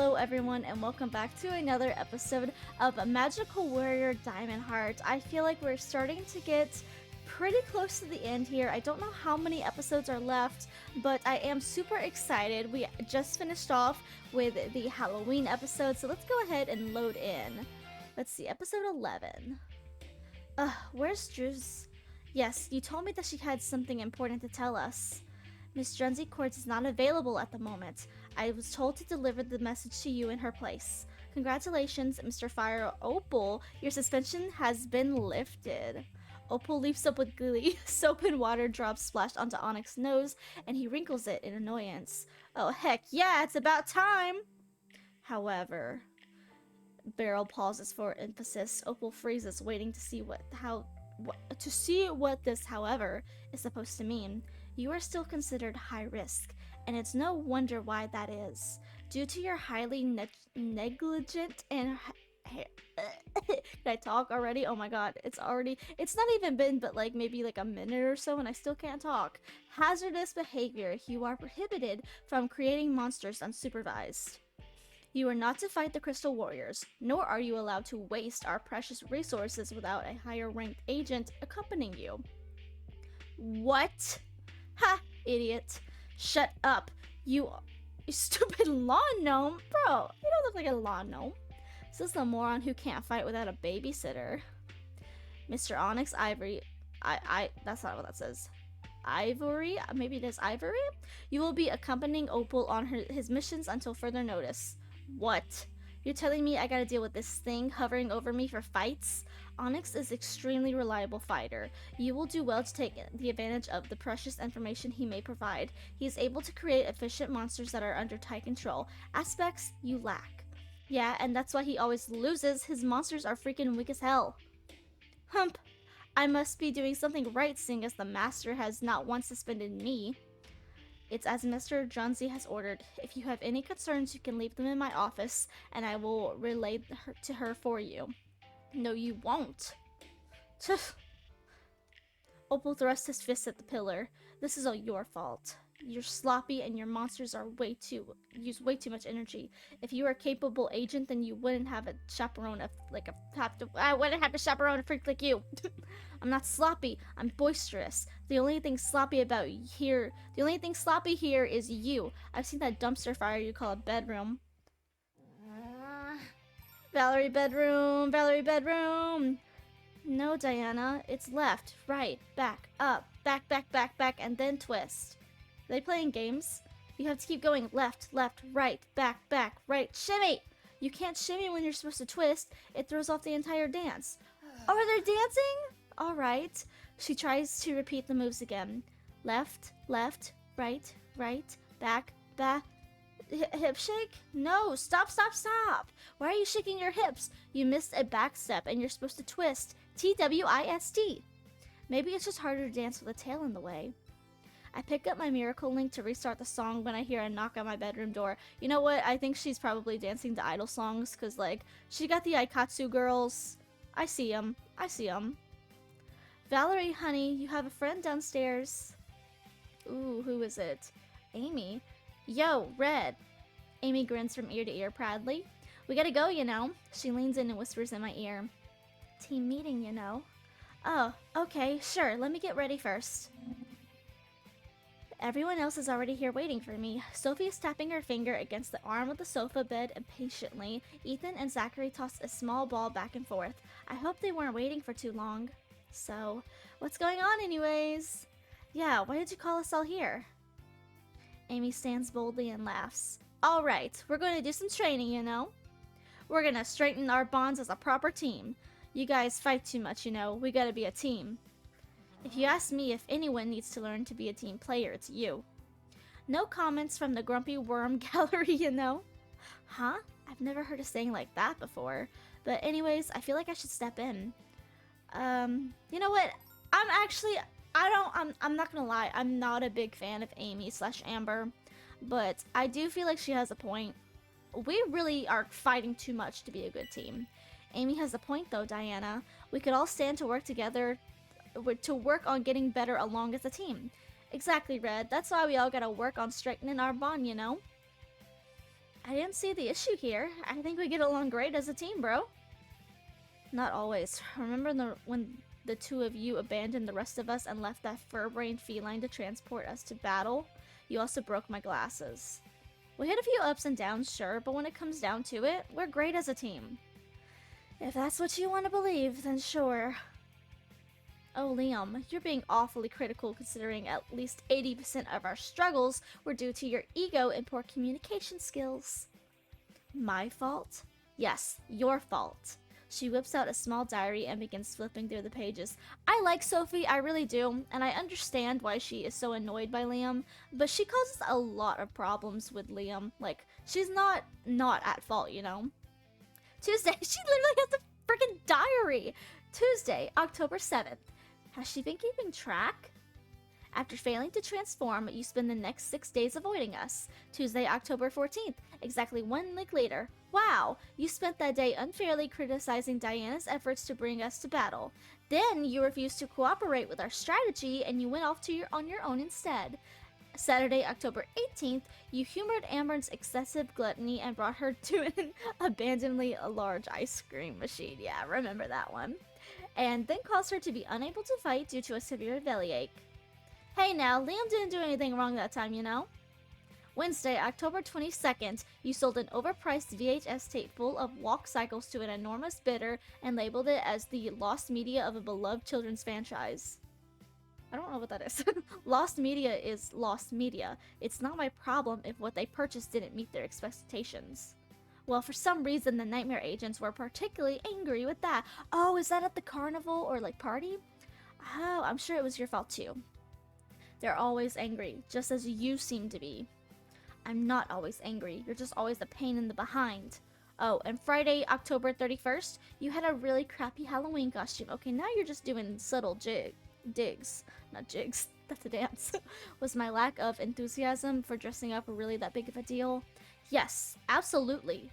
Hello everyone and welcome back to another episode of Magical Warrior Diamond Heart. I feel like we're starting to get pretty close to the end here. I don't know how many episodes are left, but I am super excited. We just finished off with the Halloween episode, so let's go ahead and load in. Let's see, episode 11. Where's Drew's? Yes, you told me that she had something important to tell us. Miss Drenzy Quartz is not available at the moment. I was told to deliver the message to you in her place. Congratulations, Mr. Fire Opal. Your suspension has been lifted. Opal leaps up with glee. Soap and water drops splashed onto Onyx's nose, and he wrinkles it in annoyance. Oh, heck yeah, it's about time! However, Beryl pauses for emphasis. Opal freezes, waiting to see what this, however, is supposed to mean. You are still considered high risk, and it's no wonder why that is. Due to your highly negligent and can I talk already? Oh my god, it's not even been but like maybe like a minute or so and I still can't talk. Hazardous behavior. You are prohibited from creating monsters unsupervised. You are not to fight the Crystal Warriors, nor are you allowed to waste our precious resources without a higher ranked agent accompanying you. What? Ha, idiot. Shut up. You stupid lawn gnome. Bro, you don't look like a lawn gnome. This is the moron who can't fight without a babysitter. Mr. Onyx Ivory. That's not what that says. Ivory? Maybe it is Ivory? You will be accompanying Opal on his missions until further notice. What? You're telling me I gotta deal with this thing hovering over me for fights? Onyx is extremely reliable fighter. You will do well to take the advantage of the precious information he may provide. He is able to create efficient monsters that are under tight control. Aspects you lack. Yeah, and that's why he always loses. His monsters are freaking weak as hell. Hump. I must be doing something right, seeing as the master has not once suspended me. It's as Mr. Drenzy has ordered. If you have any concerns, you can leave them in my office, and I will relay to her for you. No, you won't. Opal thrusts his fist at the pillar. This is all your fault. You're sloppy, and your monsters are use way too much energy. If you were a capable agent, then you wouldn't have a chaperone I wouldn't have to chaperone a freak like you. I'm not sloppy. I'm boisterous. The only thing sloppy here is you. I've seen that dumpster fire you call a bedroom. Valerie bedroom. Valerie bedroom. No, Diana. It's left, right, back, up, back, and then twist. Are they playing games? You have to keep going left, right, back, right. Shimmy! You can't shimmy when you're supposed to twist. It throws off the entire dance. Oh, are they dancing? Alright. She tries to repeat the moves again. Left, right, back. Hip shake? No, stop. Why are you shaking your hips? You missed a back step and you're supposed to twist. T-W-I-S-T. Maybe it's just harder to dance with a tail in the way. I pick up my miracle link to restart the song when I hear a knock on my bedroom door. You know what? I think she's probably dancing to idol songs because, like, she got the Aikatsu girls. I see them. Valerie, honey, you have a friend downstairs. Ooh, who is it? Amy. Yo, Red. Amy grins from ear to ear proudly. We gotta go, you know. She leans in and whispers in my ear. Team meeting, you know. Oh, okay, sure. Let me get ready first. Everyone else is already here waiting for me. Sophie is tapping her finger against the arm of the sofa bed impatiently. Ethan and Zachary toss a small ball back and forth. I hope they weren't waiting for too long. So, what's going on anyways? Yeah, why did you call us all here? Amy stands boldly and laughs. Alright, we're going to do some training, you know? We're gonna straighten our bonds as a proper team. You guys fight too much, you know. We gotta be a team. If you ask me if anyone needs to learn to be a team player, it's you. No comments from the grumpy worm gallery, you know? Huh? I've never heard a saying like that before. But anyways, I feel like I should step in. You know what? I'm not gonna lie, I'm not a big fan of Amy/Amber, but I do feel like she has a point. We really are fighting too much to be a good team. Amy has a point though, Diana. We could all stand to work together to work on getting better along as a team. Exactly, Red. That's why we all gotta work on straightening our bond, you know? I didn't see the issue here. I think we get along great as a team, bro. Not always. Remember when the two of you abandoned the rest of us and left that fur-brained feline to transport us to battle? You also broke my glasses. We hit a few ups and downs, sure, but when it comes down to it, we're great as a team. If that's what you want to believe, then sure. Oh, Liam, you're being awfully critical considering at least 80% of our struggles were due to your ego and poor communication skills. My fault? Yes, your fault. She whips out a small diary and begins flipping through the pages. I like Sophie, I really do, and I understand why she is so annoyed by Liam, but she causes a lot of problems with Liam. Like, she's not at fault, you know? Tuesday, she literally has a freaking diary! Tuesday, October 7th. Has she been keeping track? After failing to transform, you spend the next 6 days avoiding us. Tuesday, October 14th, exactly 1 week later. Wow, you spent that day unfairly criticizing Diana's efforts to bring us to battle. Then you refused to cooperate with our strategy and you went off on your own instead. Saturday, October 18th, you humored Amber's excessive gluttony and brought her to an abandonedly large ice cream machine. Yeah, remember that one. And then caused her to be unable to fight due to a severe bellyache. Hey now, Liam didn't do anything wrong that time, you know? Wednesday, October 22nd, you sold an overpriced VHS tape full of walk cycles to an enormous bidder and labeled it as the lost media of a beloved children's franchise. I don't know what that is. Lost media is lost media. It's not my problem if what they purchased didn't meet their expectations. Well, for some reason, the Nightmare Agents were particularly angry with that. Oh, is that at the carnival or like party? Oh, I'm sure it was your fault too. They're always angry, just as you seem to be. I'm not always angry. You're just always a pain in the behind. Oh, and Friday, October 31st, you had a really crappy Halloween costume. Okay, now you're just doing subtle digs. Not jigs. That's a dance. Was my lack of enthusiasm for dressing up really that big of a deal? Yes, absolutely.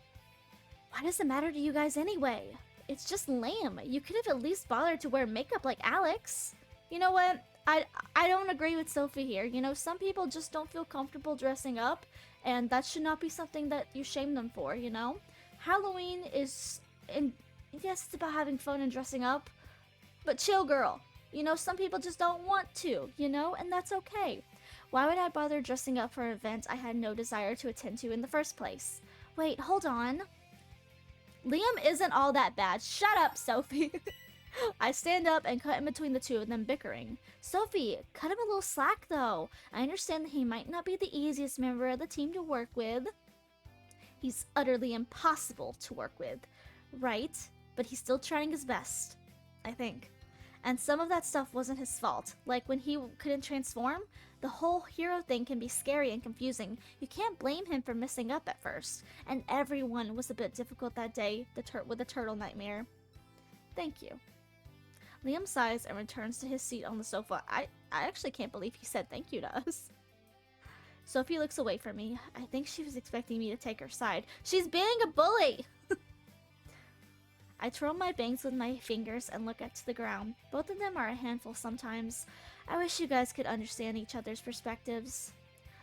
Why does it matter to you guys anyway? It's just lame. You could have at least bothered to wear makeup like Alex. You know what? I don't agree with Sophie here. You know, some people just don't feel comfortable dressing up, and that should not be something that you shame them for, you know? Halloween is, and yes, it's about having fun and dressing up, but chill, girl. You know, some people just don't want to, you know, and that's okay. Why would I bother dressing up for an event I had no desire to attend to in the first place? Wait, hold on. Liam isn't all that bad. Shut up, Sophie. I stand up and cut in between the two of them bickering. Sophie, cut him a little slack though. I understand that he might not be the easiest member of the team to work with. He's utterly impossible to work with, right? But he's still trying his best, I think. And some of that stuff wasn't his fault. Like when he couldn't transform, the whole hero thing can be scary and confusing. You can't blame him for messing up at first. And everyone was a bit difficult that day with the turtle nightmare. Thank you. Liam sighs and returns to his seat on the sofa. I actually can't believe he said thank you to us. Sophie looks away from me. I think she was expecting me to take her side. She's being a bully! I twirl my bangs with my fingers and look up to the ground. Both of them are a handful sometimes. I wish you guys could understand each other's perspectives.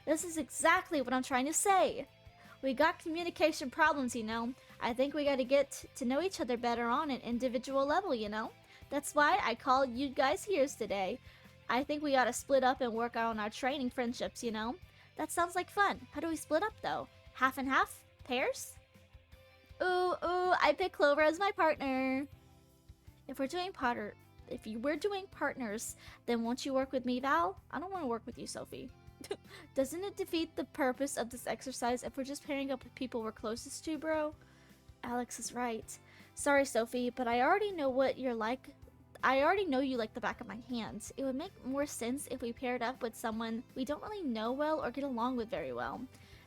This is exactly what I'm trying to say. We got communication problems, you know. I think we gotta get to know each other better on an individual level, you know. That's why I called you guys here today. I think we gotta split up and work on our training friendships, you know. That sounds like fun. How do we split up though? Half and half? Pairs? Ooh, I pick Clover as my partner. If you were doing partners, then won't you work with me, Val? I don't want to work with you, Sophie. Doesn't it defeat the purpose of this exercise if we're just pairing up with people we're closest to, bro? Alex is right. Sorry, Sophie, but I already know what you're like. I already know you like the back of my hand. It would make more sense if we paired up with someone we don't really know well or get along with very well.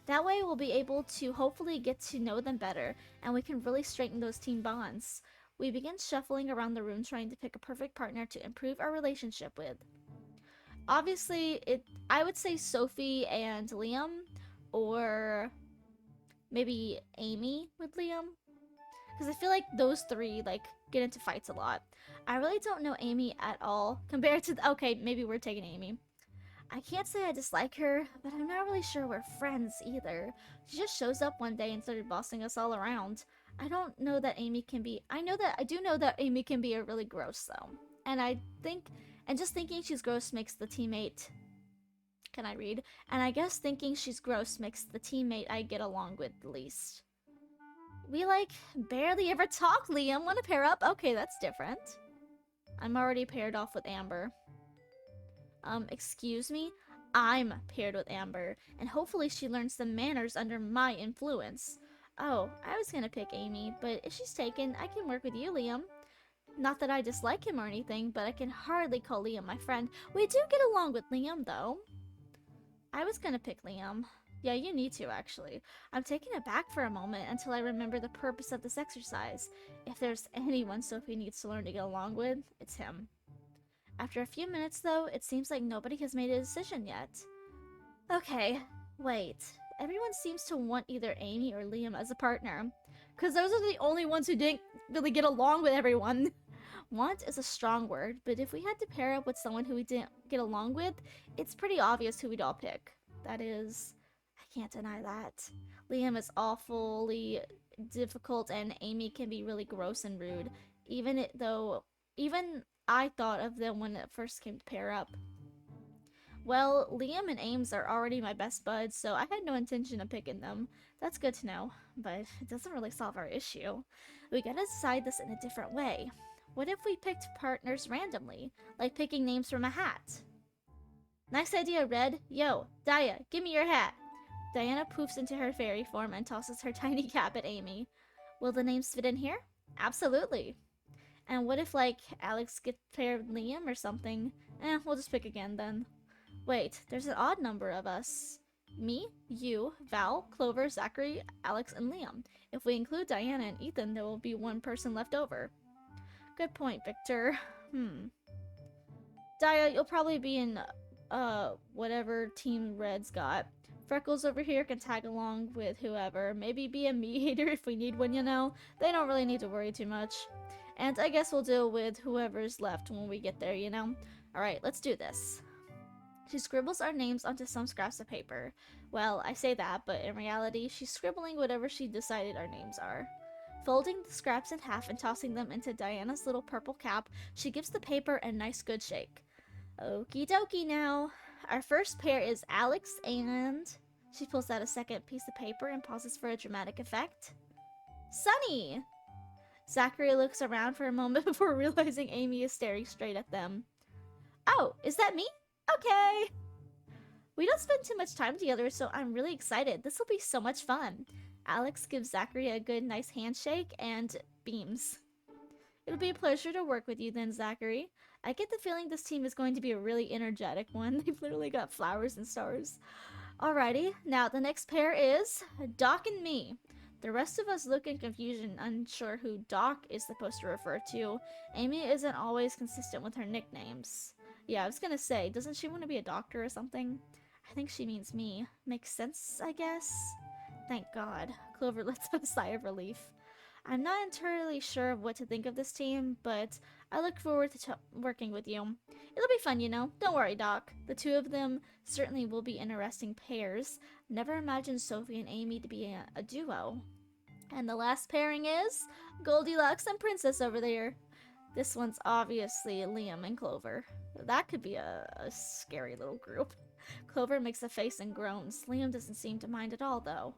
That way we'll be able to hopefully get to know them better, and we can really strengthen those team bonds. We begin shuffling around the room trying to pick a perfect partner to improve our relationship with. Obviously, I would say Sophie and Liam, or maybe Amy with Liam. Because I feel like those three, like, get into fights a lot. I really don't know Amy at all, compared to... Okay, maybe we're taking Amy. I can't say I dislike her, but I'm not really sure we're friends either. She just shows up one day and started bossing us all around. I don't know that Amy can be. I do know that Amy can be a really gross though. And I think, and just thinking she's gross makes the teammate. Can I read? And I guess thinking she's gross makes the teammate I get along with the least. We like barely ever talk, Liam. Want to pair up? Okay, that's different. I'm already paired off with Amber. Excuse me? I'm paired with Amber, and hopefully she learns the manners under my influence. Oh, I was gonna pick Amy, but if she's taken, I can work with you, Liam. Not that I dislike him or anything, but I can hardly call Liam my friend. We do get along with Liam, though. I was gonna pick Liam. Yeah, you need to, actually. I'm taken aback for a moment until I remember the purpose of this exercise. If there's anyone Sophie needs to learn to get along with, it's him. After a few minutes, though, it seems like nobody has made a decision yet. Okay, wait. Everyone seems to want either Amy or Liam as a partner. Because those are the only ones who didn't really get along with everyone. Want is a strong word, but if we had to pair up with someone who we didn't get along with, it's pretty obvious who we'd all pick. That is, I can't deny that. Liam is awfully difficult and Amy can be really gross and rude. Even I thought of them when it first came to pair up. Well, Liam and Ames are already my best buds, so I had no intention of picking them. That's good to know, but it doesn't really solve our issue. We gotta decide this in a different way. What if we picked partners randomly, like picking names from a hat? Nice idea, Red. Yo, Daya, give me your hat. Diana poofs into her fairy form and tosses her tiny cap at Amy. Will the names fit in here? Absolutely. And what if, like, Alex gets paired with Liam or something? We'll just pick again then. Wait, there's an odd number of us. Me, you, Val, Clover, Zachary, Alex, and Liam. If we include Diana and Ethan, there will be one person left over. Good point, Victor. Daya, you'll probably be in, whatever Team Red's got. Freckles over here can tag along with whoever. Maybe be a mediator if we need one, you know? They don't really need to worry too much. And I guess we'll deal with whoever's left when we get there, you know? Alright, let's do this. She scribbles our names onto some scraps of paper. Well, I say that, but in reality, she's scribbling whatever she decided our names are. Folding the scraps in half and tossing them into Diana's little purple cap, she gives the paper a nice good shake. Okie dokie now. Our first pair is Alex and... She pulls out a second piece of paper and pauses for a dramatic effect. Sunny! Zachary looks around for a moment before realizing Amy is staring straight at them. Oh, is that me? Okay! We don't spend too much time together, so I'm really excited. This will be so much fun. Alex gives Zachary a good, nice handshake and beams. It'll be a pleasure to work with you then, Zachary. I get the feeling this team is going to be a really energetic one. They've literally got flowers and stars. Alrighty, now the next pair is Doc and me. The rest of us look in confusion, unsure who Doc is supposed to refer to. Amy isn't always consistent with her nicknames. Yeah, I was gonna say, doesn't she want to be a doctor or something? I think she means me. Makes sense, I guess? Thank God. Clover lets out a sigh of relief. I'm not entirely sure of what to think of this team, but I look forward to working with you. It'll be fun, you know. Don't worry, Doc. The two of them certainly will be interesting pairs. Never imagined Sophie and Amy to be a duo. And the last pairing is Goldilocks and Princess over there. This one's obviously Liam and Clover. That could be a scary little group. Clover makes a face and groans. Liam doesn't seem to mind at all, though.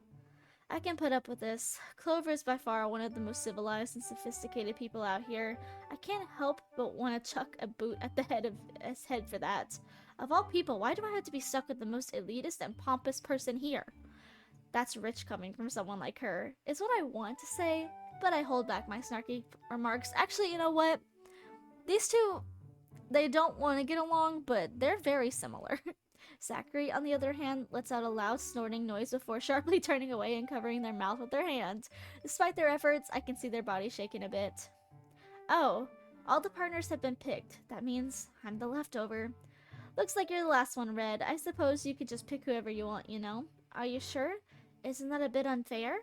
I can put up with this. Clover is by far one of the most civilized and sophisticated people out here. I can't help but want to chuck a boot at the head of his head for that. Of all people, why do I have to be stuck with the most elitist and pompous person here? That's rich coming from someone like her, is what I want to say, but I hold back my snarky remarks. Actually, you know what? These two, they don't want to get along, but they're very similar. Zachary, on the other hand, lets out a loud snorting noise before sharply turning away and covering their mouth with their hand. Despite their efforts, I can see their bodies shaking a bit. Oh, all the partners have been picked. That means I'm the leftover. Looks like you're the last one, Red. I suppose you could just pick whoever you want, you know? Are you sure? Isn't that a bit unfair?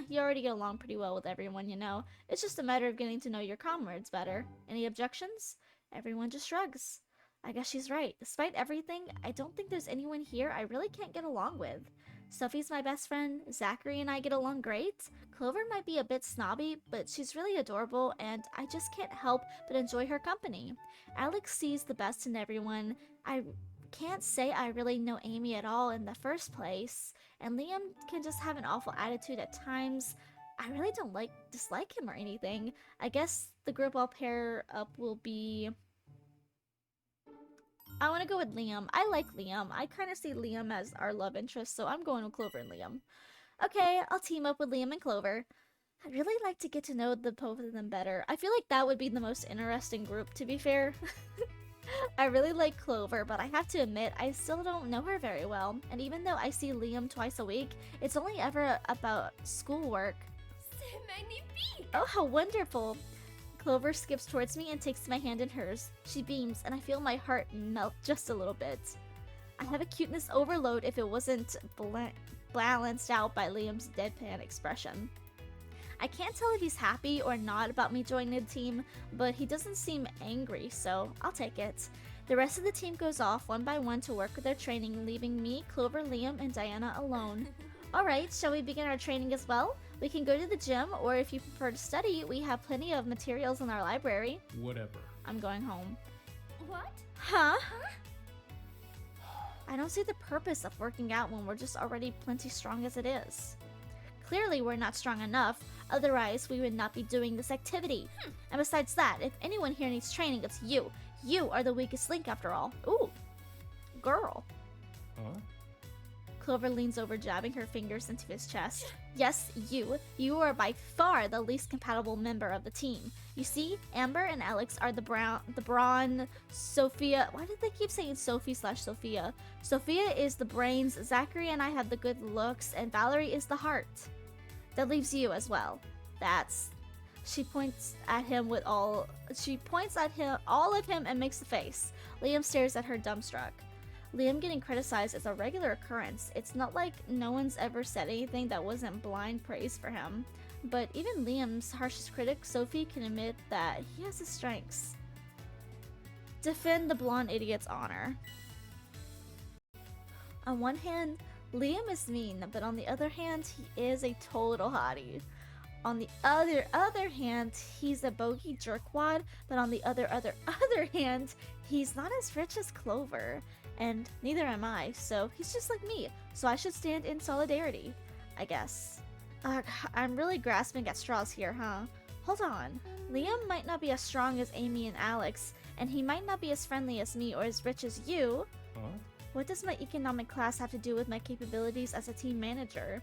You already get along pretty well with everyone, you know. It's just a matter of getting to know your comrades better. Any objections? Everyone just shrugs. I guess she's right. Despite everything, I don't think there's anyone here I really can't get along with. Sophie's my best friend, Zachary and I get along great. Clover might be a bit snobby, but she's really adorable and I just can't help but enjoy her company. Alex sees the best in everyone. I can't say I really know Amy at all in the first place, and Liam can just have an awful attitude at times. I really don't dislike him or anything. I guess the group I'll pair up will be I want to go with Liam. I like Liam. I kind of see Liam as our love interest, so I'm going with Clover and Liam. Okay, I'll team up with Liam and Clover. I'd really like to get to know the both of them better. I feel like that would be the most interesting group, to be fair. I really like Clover, but I have to admit, I still don't know her very well. And even though I see Liam twice a week, it's only ever about schoolwork. C'est magnifique! Oh, how wonderful! Clover skips towards me and takes my hand in hers. She beams, and I feel my heart melt just a little bit. I have a cuteness overload if it wasn't balanced out by Liam's deadpan expression. I can't tell if he's happy or not about me joining the team, but he doesn't seem angry, so I'll take it. The rest of the team goes off one by one to work with their training, leaving me, Clover, Liam, and Diana alone. Alright, shall we begin our training as well? We can go to the gym, or if you prefer to study, we have plenty of materials in our library. Whatever. I'm going home. What? Huh? I don't see the purpose of working out when we're just already plenty strong as it is. Clearly we're not strong enough, otherwise we would not be doing this activity. And besides that, if anyone here needs training, it's you. You are the weakest link after all. Ooh. Girl. Huh? Clover leans over, jabbing her fingers into his chest. Yes, you. You are by far the least compatible member of the team. You see, Amber and Alex are the brawn, Sophia. Why did they keep saying Sophie/Sophia? Sophia is the brains, Zachary and I have the good looks, and Valerie is the heart. That leaves you as well. That's. She points at him with all. She points at him, all of him, and makes a face. Liam stares at her dumbstruck. Liam getting criticized is a regular occurrence. It's not like no one's ever said anything that wasn't blind praise for him. But even Liam's harshest critic, Sophie, can admit that he has his strengths. Defend the blonde idiot's honor. On one hand, Liam is mean, but on the other hand, he is a total hottie. On the other hand, he's a bogey jerkwad, but on the other hand, he's not as rich as Clover. And neither am I, so he's just like me, so I should stand in solidarity, I guess. I'm really grasping at straws here, huh? Hold on. Liam might not be as strong as Amy and Alex, and he might not be as friendly as me or as rich as you. Huh? What does my economic class have to do with my capabilities as a team manager?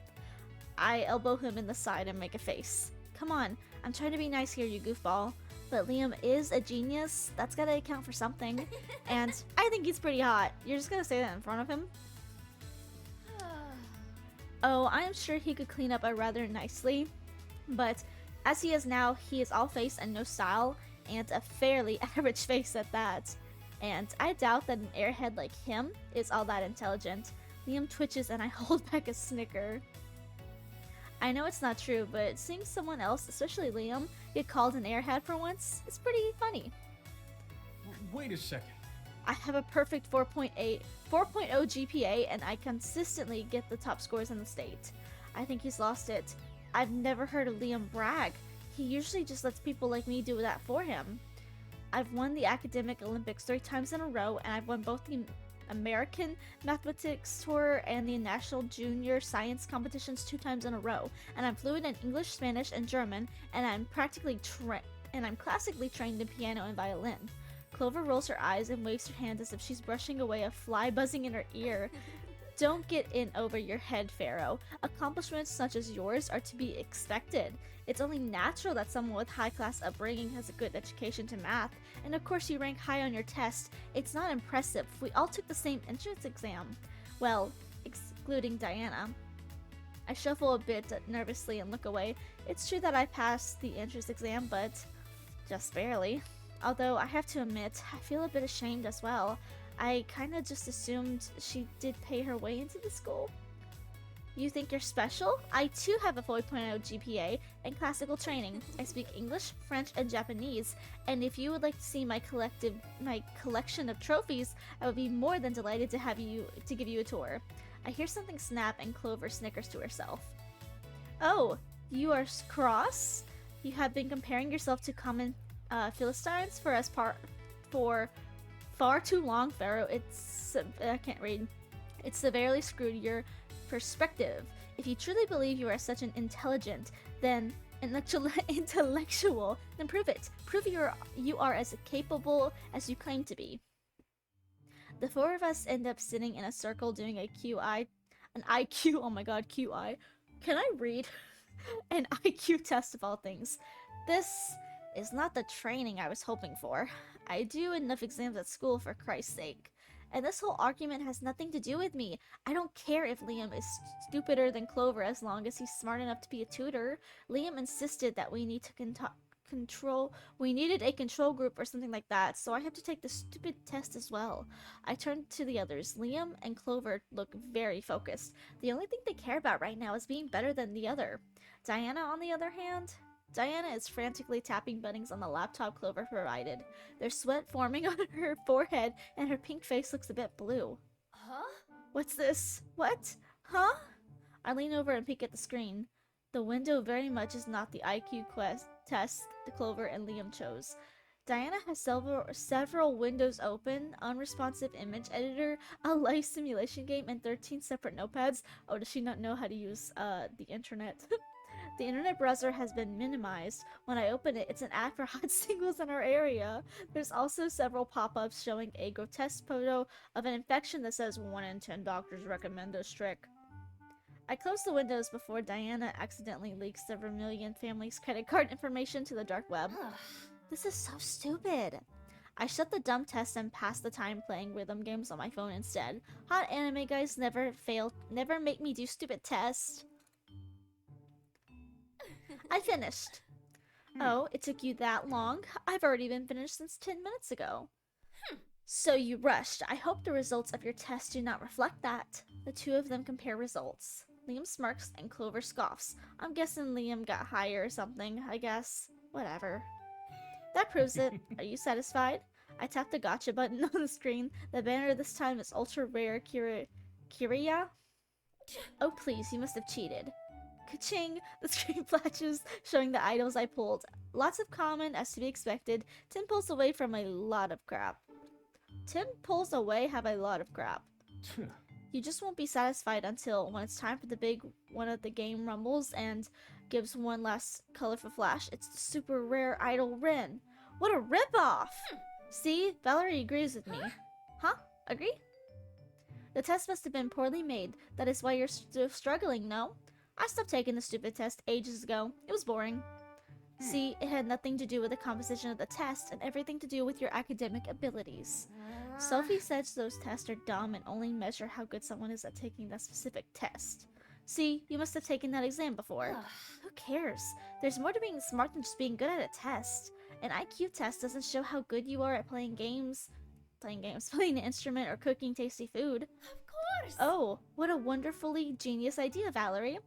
I elbow him in the side and make a face. Come on, I'm trying to be nice here, you goofball. But Liam is a genius. That's gotta account for something. And I think he's pretty hot. You're just gonna say that in front of him? Oh, I am sure he could clean up rather nicely. But as he is now, he is all face and no style, and a fairly average face at that. And I doubt that an airhead like him is all that intelligent. Liam twitches and I hold back a snicker. I know it's not true, but seeing someone else, especially Liam, get called an airhead for once is pretty funny. Wait a second. I have a perfect 4.0 GPA, and I consistently get the top scores in the state. I think he's lost it. I've never heard of Liam brag. He usually just lets people like me do that for him. I've won the Academic Olympics 3 times in a row, and I've won both the American Mathematics Tour and the National Junior Science Competitions 2 times in a row. And I'm fluent in English, Spanish, and German, and I'm classically trained in piano and violin. Clover rolls her eyes and waves her hand as if she's brushing away a fly buzzing in her ear. Don't get in over your head, Pharaoh. Accomplishments such as yours are to be expected. It's only natural that someone with high-class upbringing has a good education to math, and of course you rank high on your test. It's not impressive. We all took the same entrance exam. Well, excluding Diana. I shuffle a bit nervously and look away. It's true that I passed the entrance exam, but just barely. Although I have to admit, I feel a bit ashamed as well. I kinda just assumed she did pay her way into the school. You think you're special? I too have a 4.0 GPA and classical training. I speak English, French, and Japanese. And if you would like to see my collection of trophies, I would be more than delighted to give you a tour. I hear something snap and Clover snickers to herself. Oh, you are cross? You have been comparing yourself to common Philistines for far too long, Pharaoh. I can't read. It's severely screwed your perspective. If you truly believe you are such an intellectual, then prove it. Prove you are as capable as you claim to be. The four of us end up sitting in a circle doing an IQ, oh my god, QI. Can I read? An IQ test of all things. This is not the training I was hoping for. I do enough exams at school, for Christ's sake. And this whole argument has nothing to do with me. I don't care if Liam is stupider than Clover as long as he's smart enough to be a tutor. Liam insisted that we needed a control group or something like that, so I have to take the stupid test as well. I turned to the others. Liam and Clover look very focused. The only thing they care about right now is being better than the other. Diana, on the other hand, Diana is frantically tapping buttons on the laptop Clover provided. There's sweat forming on her forehead, and her pink face looks a bit blue. Huh? What's this? What? Huh? I lean over and peek at the screen. The window very much is not the IQ test the Clover and Liam chose. Diana has several windows open, unresponsive image editor, a life simulation game, and 13 separate notepads. Oh, does she not know how to use the internet? The internet browser has been minimized. When I open it, it's an ad for hot singles in our area. There's also several pop-ups showing a grotesque photo of an infection that says 1 in 10 doctors recommend this trick. I close the windows before Diana accidentally leaks the Vermilion family's credit card information to the dark web. This is so stupid. I shut the dumb test and pass the time playing rhythm games on my phone instead. Hot anime guys never make me do stupid tests. I finished. Oh, it took you that long? I've already been finished since 10 minutes ago. So you rushed. I hope the results of your test do not reflect that. The two of them compare results. Liam smirks and Clover scoffs. I'm guessing Liam got higher or something, I guess. Whatever. That proves it. Are you satisfied? I tap the gotcha button on the screen. The banner this time is ultra rare Kiria? Oh please, you must have cheated. Ka-ching! The screen flashes, showing the items I pulled. Lots of common, as to be expected. Tim pulls away from a lot of crap. Tim pulls away have a lot of crap. You just won't be satisfied until when it's time for the big one of the game rumbles and gives one last colorful flash. It's the super rare idol Rin. What a ripoff! See? Valerie agrees with me. Huh? Agree? The test must have been poorly made. That is why you're still struggling, no? I stopped taking the stupid test ages ago. It was boring. See, it had nothing to do with the composition of the test and everything to do with your academic abilities. Sophie says those tests are dumb and only measure how good someone is at taking that specific test. See, you must have taken that exam before. Who cares? There's more to being smart than just being good at a test. An IQ test doesn't show how good you are at playing an instrument, or cooking tasty food. Of course! Oh, what a wonderfully genius idea, Valerie.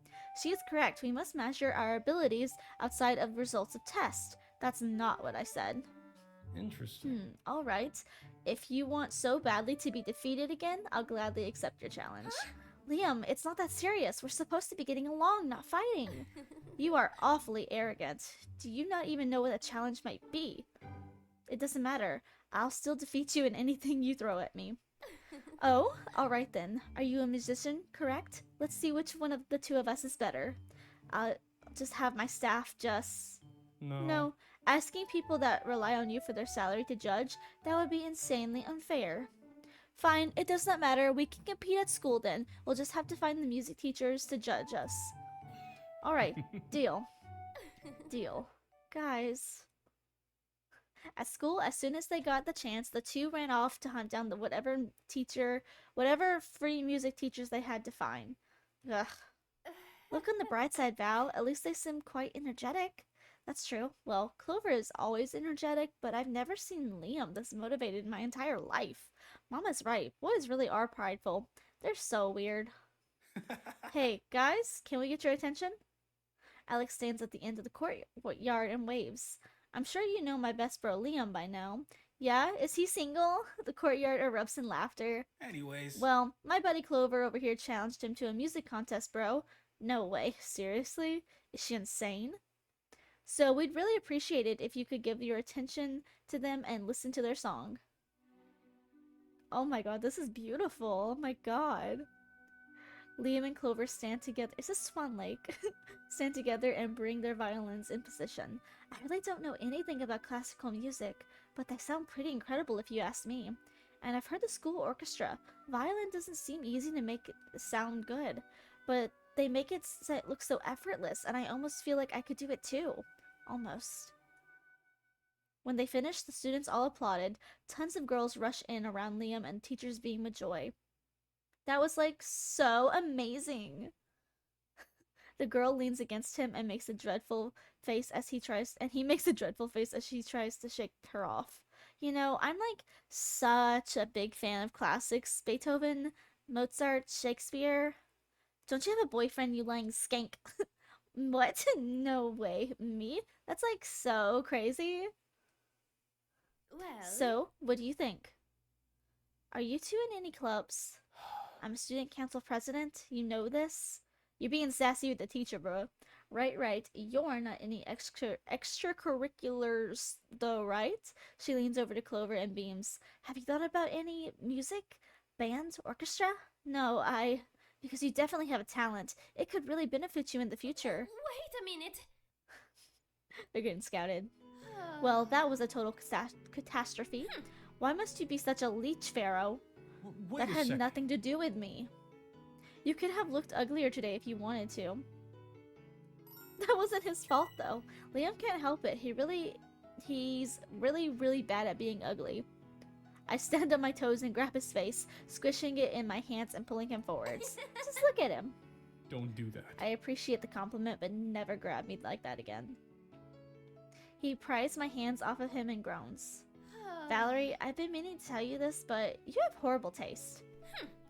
She is correct. We must measure our abilities outside of results of tests. That's not what I said. Interesting. Alright. If you want so badly to be defeated again, I'll gladly accept your challenge. Liam, it's not that serious. We're supposed to be getting along, not fighting. You are awfully arrogant. Do you not even know what a challenge might be? It doesn't matter. I'll still defeat you in anything you throw at me. Oh, alright then. Are you a musician, correct? Let's see which one of the two of us is better. I'll just have my staff just... No. Asking people that rely on you for their salary to judge, that would be insanely unfair. Fine, it does not matter. We can compete at school then. We'll just have to find the music teachers to judge us. Alright, deal. Deal. Guys. At school, as soon as they got the chance, the two ran off to hunt down the whatever free music teachers they had to find. Ugh. Look on the bright side, Val. At least they seem quite energetic. That's true. Well, Clover is always energetic, but I've never seen Liam this motivated in my entire life. Mama's right. Boys really are prideful. They're so weird. Hey, guys, can we get your attention? Alex stands at the end of the courtyard and waves. I'm sure you know my best bro Liam by now. Yeah, is he single? The courtyard erupts in laughter. Anyways, Well, my buddy Clover over here challenged him to a music contest, bro. No way, seriously? Is she insane? So we'd really appreciate it if you could give your attention to them and listen to their song. Oh my god, this is beautiful. Oh my god. Liam and Clover stand together. Is this Swan Lake? Stand together and bring their violins in position. I really don't know anything about classical music, but they sound pretty incredible if you ask me. And I've heard the school orchestra. Violin doesn't seem easy to make it sound good, but they make it look so effortless, and I almost feel like I could do it too. Almost. When they finished, the students all applauded. Tons of girls rush in around Liam and teachers beam with joy. That was like so amazing. The girl leans against him and makes a dreadful face as he makes a dreadful face as she tries to shake her off. You know, I'm like such a big fan of classics. Beethoven, Mozart, Shakespeare. Don't you have a boyfriend, you lying skank? What? No way. Me? That's like so crazy. Well, So, what do you think? Are you two in any clubs? I'm a student council president. You know this? You're being sassy with the teacher, bro. Right. You're not any extracurriculars, though, right? She leans over to Clover and beams. Have you thought about any music? Band? Orchestra? No, because you definitely have a talent. It could really benefit you in the future. wait a minute. They're getting scouted. Well, that was a total catastrophe. Why must you be such a leech, Pharaoh? wait That a had second. nothing to do with me. You could have looked uglier today if you wanted to. That wasn't his fault, though. Liam can't help it. He's really bad at being ugly. I stand on my toes and grab his face, squishing it in my hands and pulling him forwards. Just look at him. Don't do that. I appreciate the compliment, but never grab me like that again. He pries my hands off of him and groans. Valerie, I've been meaning to tell you this, but you have horrible taste.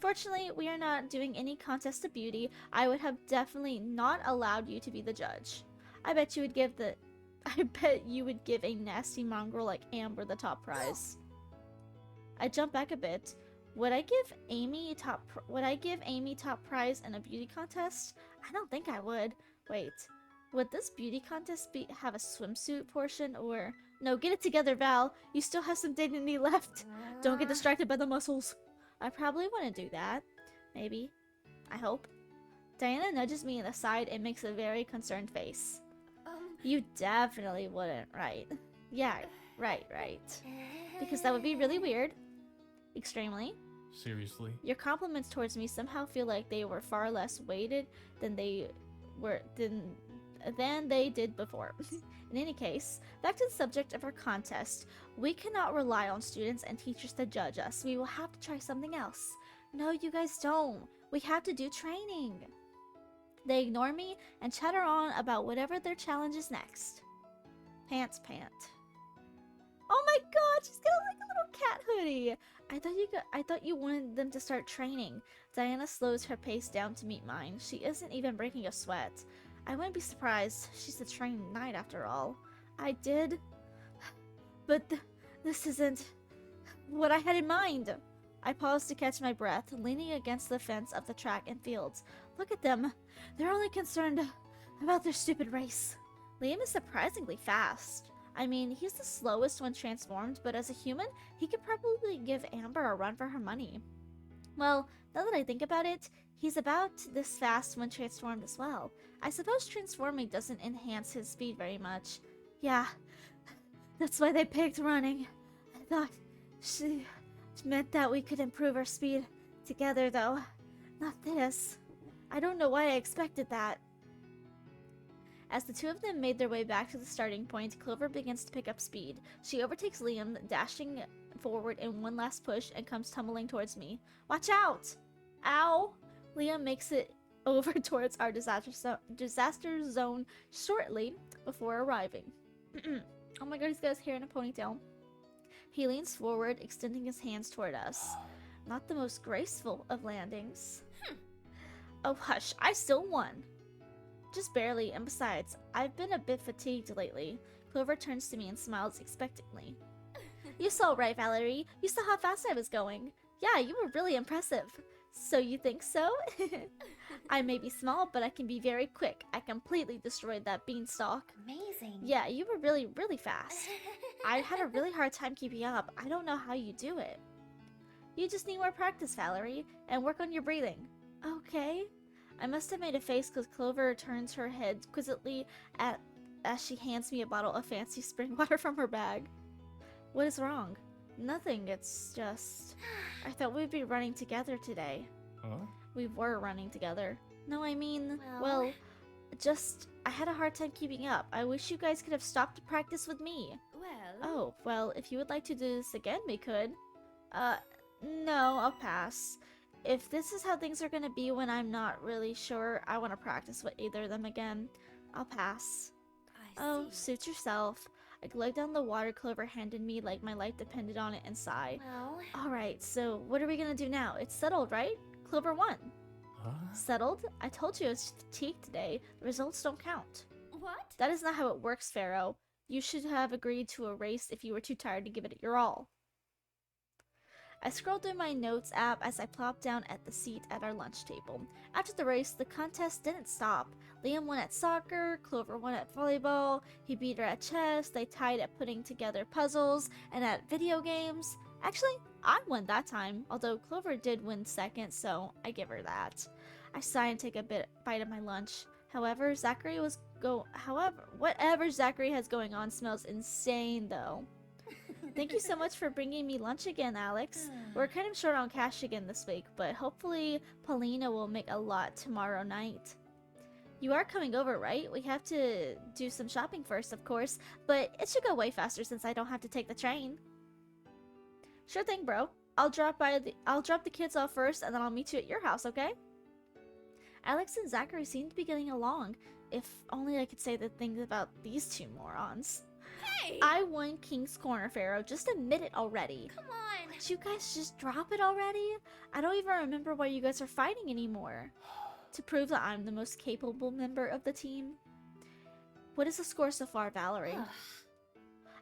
Fortunately, we are not doing any contest of beauty. I would have definitely not allowed you to be the judge. I bet you would give a nasty mongrel like Amber the top prize. I jump back a bit. Would I give Amy top prize in a beauty contest? I don't think I would. Wait. Would this beauty contest have a swimsuit portion or no, get it together, Val. You still have some dignity left. Don't get distracted by the muscles. I probably wouldn't do that. Maybe. I hope. Diana nudges me in the side and makes a very concerned face. You definitely wouldn't, right? Yeah, right. Because that would be really weird. Extremely. Seriously? Your compliments towards me somehow feel like they were far less weighted than they did before. In any case, back to the subject of our contest. We cannot rely on students and teachers to judge us. We will have to try something else. No, you guys don't. We have to do training. They ignore me and chatter on about whatever their challenge is next. Pant. Oh my god, she's got like a little cat hoodie. I thought you wanted them to start training. Diana slows her pace down to meet mine. She isn't even breaking a sweat. I wouldn't be surprised. She's a trained knight after all. I did. But this isn't what I had in mind. I paused to catch my breath, leaning against the fence of the track and fields. Look at them. They're only concerned about their stupid race. Liam is surprisingly fast. I mean, he's the slowest when transformed, but as a human, he could probably give Amber a run for her money. Well, now that I think about it, he's about this fast when transformed as well. I suppose transforming doesn't enhance his speed very much. Yeah, that's why they picked running. I thought she meant that we could improve our speed together, though. Not this. I don't know why I expected that. As the two of them made their way back to the starting point, Clover begins to pick up speed. She overtakes Liam, dashing forward in one last push, and comes tumbling towards me. Watch out! Ow! Liam makes it over towards our disaster zone shortly before arriving. Oh my god, he's got his hair in a ponytail. He leans forward, extending his hands toward us. Not the most graceful of landings. Oh, hush, I still won. Just barely, and besides, I've been a bit fatigued lately. Clover turns to me and smiles expectantly. You saw right, Valerie. You saw how fast I was going. Yeah, you were really impressive. So you think so? I may be small, but I can be very quick. I completely destroyed that beanstalk. Amazing. Yeah, you were really, really fast. I had a really hard time keeping up. I don't know how you do it. You just need more practice, Valerie, and work on your breathing. Okay. I must have made a face because Clover turns her head quizzically as she hands me a bottle of fancy spring water from her bag. What is wrong? Nothing, it's just... I thought we'd be running together today. Huh? We were running together. No, I mean, Well- I had a hard time keeping up. I wish you guys could have stopped to practice with me. Well... Oh, well, if you would like to do this again, we could. No, I'll pass. If this is how things are gonna be when I'm not really sure, I want to practice with either of them again. I'll pass. I Oh, see. suit yourself. I glugged down the water Clover handed me like my life depended on it and sighed. Well... Alright, so what are we gonna do now? It's settled, right? Clover won. Huh? Settled? I told you I was fatigued today. The results don't count. What? That is not how it works, Pharaoh. You should have agreed to a race if you were too tired to give it your all. I scrolled through my notes app as I plopped down at the seat at our lunch table. After the race, the contest didn't stop. Liam won at soccer, Clover won at volleyball, he beat her at chess, they tied at putting together puzzles, and at video games. Actually, I won that time, although Clover did win second, so I give her that. I sigh and take a bite of my lunch. However, whatever Zachary has going on smells insane though. Thank you so much for bringing me lunch again, Alex. We're kind of short on cash again this week, but hopefully Paulina will make a lot tomorrow night. You are coming over, right? We have to do some shopping first, of course, but it should go way faster since I don't have to take the train. Sure thing, bro. I'll drop the kids off first, and then I'll meet you at your house, okay? Alex and zachary seem to be getting along. If only I could say the things about these two morons. Hey! I won King's Corner, Pharaoh. Just admit it already. Come on! Would you guys just drop it already? I don't even remember why you guys are fighting anymore. To prove that I'm the most capable member of the team. What is the score so far, Valerie?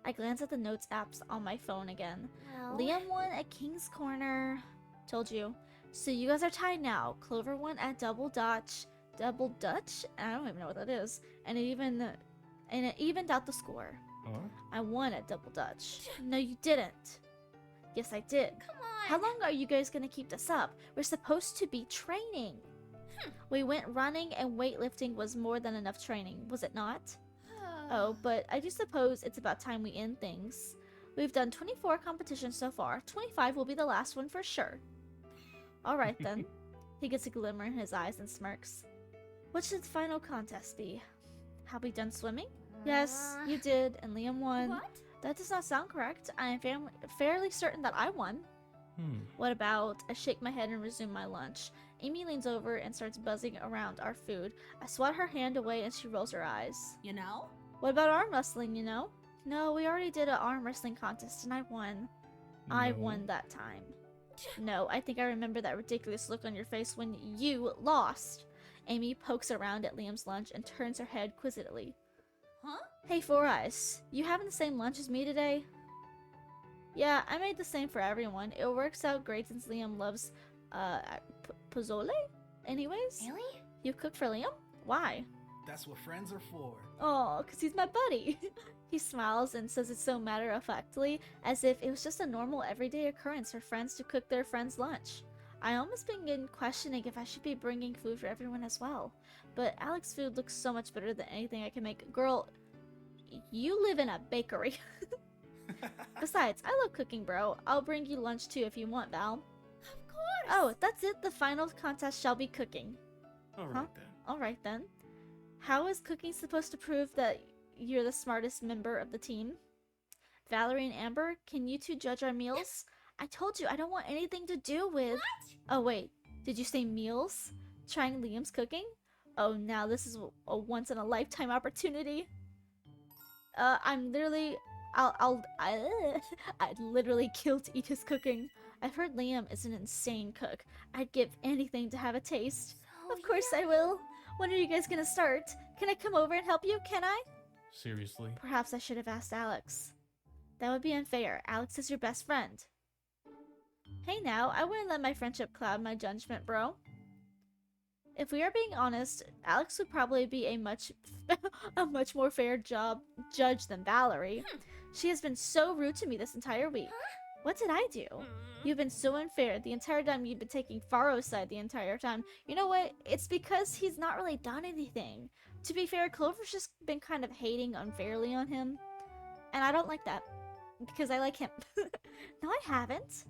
I glance at the notes apps on my phone again. Well... Liam won at King's Corner. Told you. So you guys are tied now. Clover won at Double Dutch? I don't even know what that is. And it evened out the score. Huh? I won at Double Dutch. No, you didn't. Yes, I did. Come on! How long are you guys gonna keep this up? We're supposed to be training. We went running and weightlifting was more than enough training, was it not? Oh, but I do suppose it's about time we end things. We've done 24 competitions so far. 25 will be the last one for sure. Alright then. He gets a glimmer in his eyes and smirks. What should the final contest be? Have we done swimming? Yes, you did, and Liam won. What? That does not sound correct. I am fairly certain that I won. What about? I shake my head and resume my lunch. Amy leans over and starts buzzing around our food. I swat her hand away and she rolls her eyes. You know? What about arm wrestling, you know? No, we already did an arm wrestling contest and I won. I No. won that time. No, I think I remember that ridiculous look on your face when you lost. Amy pokes around at Liam's lunch and turns her head quizzically. Huh? Hey, Four Eyes, you having the same lunch as me today? Yeah, I made the same for everyone. It works out great since Liam loves, pozole? Anyways? Really? You cook for Liam? Why? That's what friends are for. Oh, 'cause he's my buddy. He smiles and says it so matter-of-factly, as if it was just a normal everyday occurrence for friends to cook their friends' lunch. I almost begin questioning if I should be bringing food for everyone as well. But Alex's food looks so much better than anything I can make. Girl, you live in a bakery. Besides, I love cooking, bro. I'll bring you lunch too if you want, Val. Of course! Oh, that's it. The final contest shall be cooking. Alright Huh? then. Alright then. How is cooking supposed to prove that you're the smartest member of the team? Valerie and Amber, can you two judge our meals? I told you I don't want anything to do with... What? Oh wait, did you say meals? Trying Liam's cooking? Oh, now this is a once-in-a-lifetime opportunity. I'm literally... I'd literally kill to eat his cooking. I've heard Liam is an insane cook. I'd give anything to have a taste. Of course I will. When are you guys gonna start? Can I come over and help you? Can I? Seriously? Perhaps I should have asked Alex. That would be unfair. Alex is your best friend. Hey now, I wouldn't let my friendship cloud my judgment, bro. If we are being honest, Alex would probably be a much more fair judge than Valerie. She has been so rude to me this entire week. What did I do? You've been so unfair the entire time. You've been taking Faro's side the entire time. You know what? It's because he's not really done anything. To be fair, Clover's just been kind of hating unfairly on him. And I don't like that. Because I like him. No, I haven't.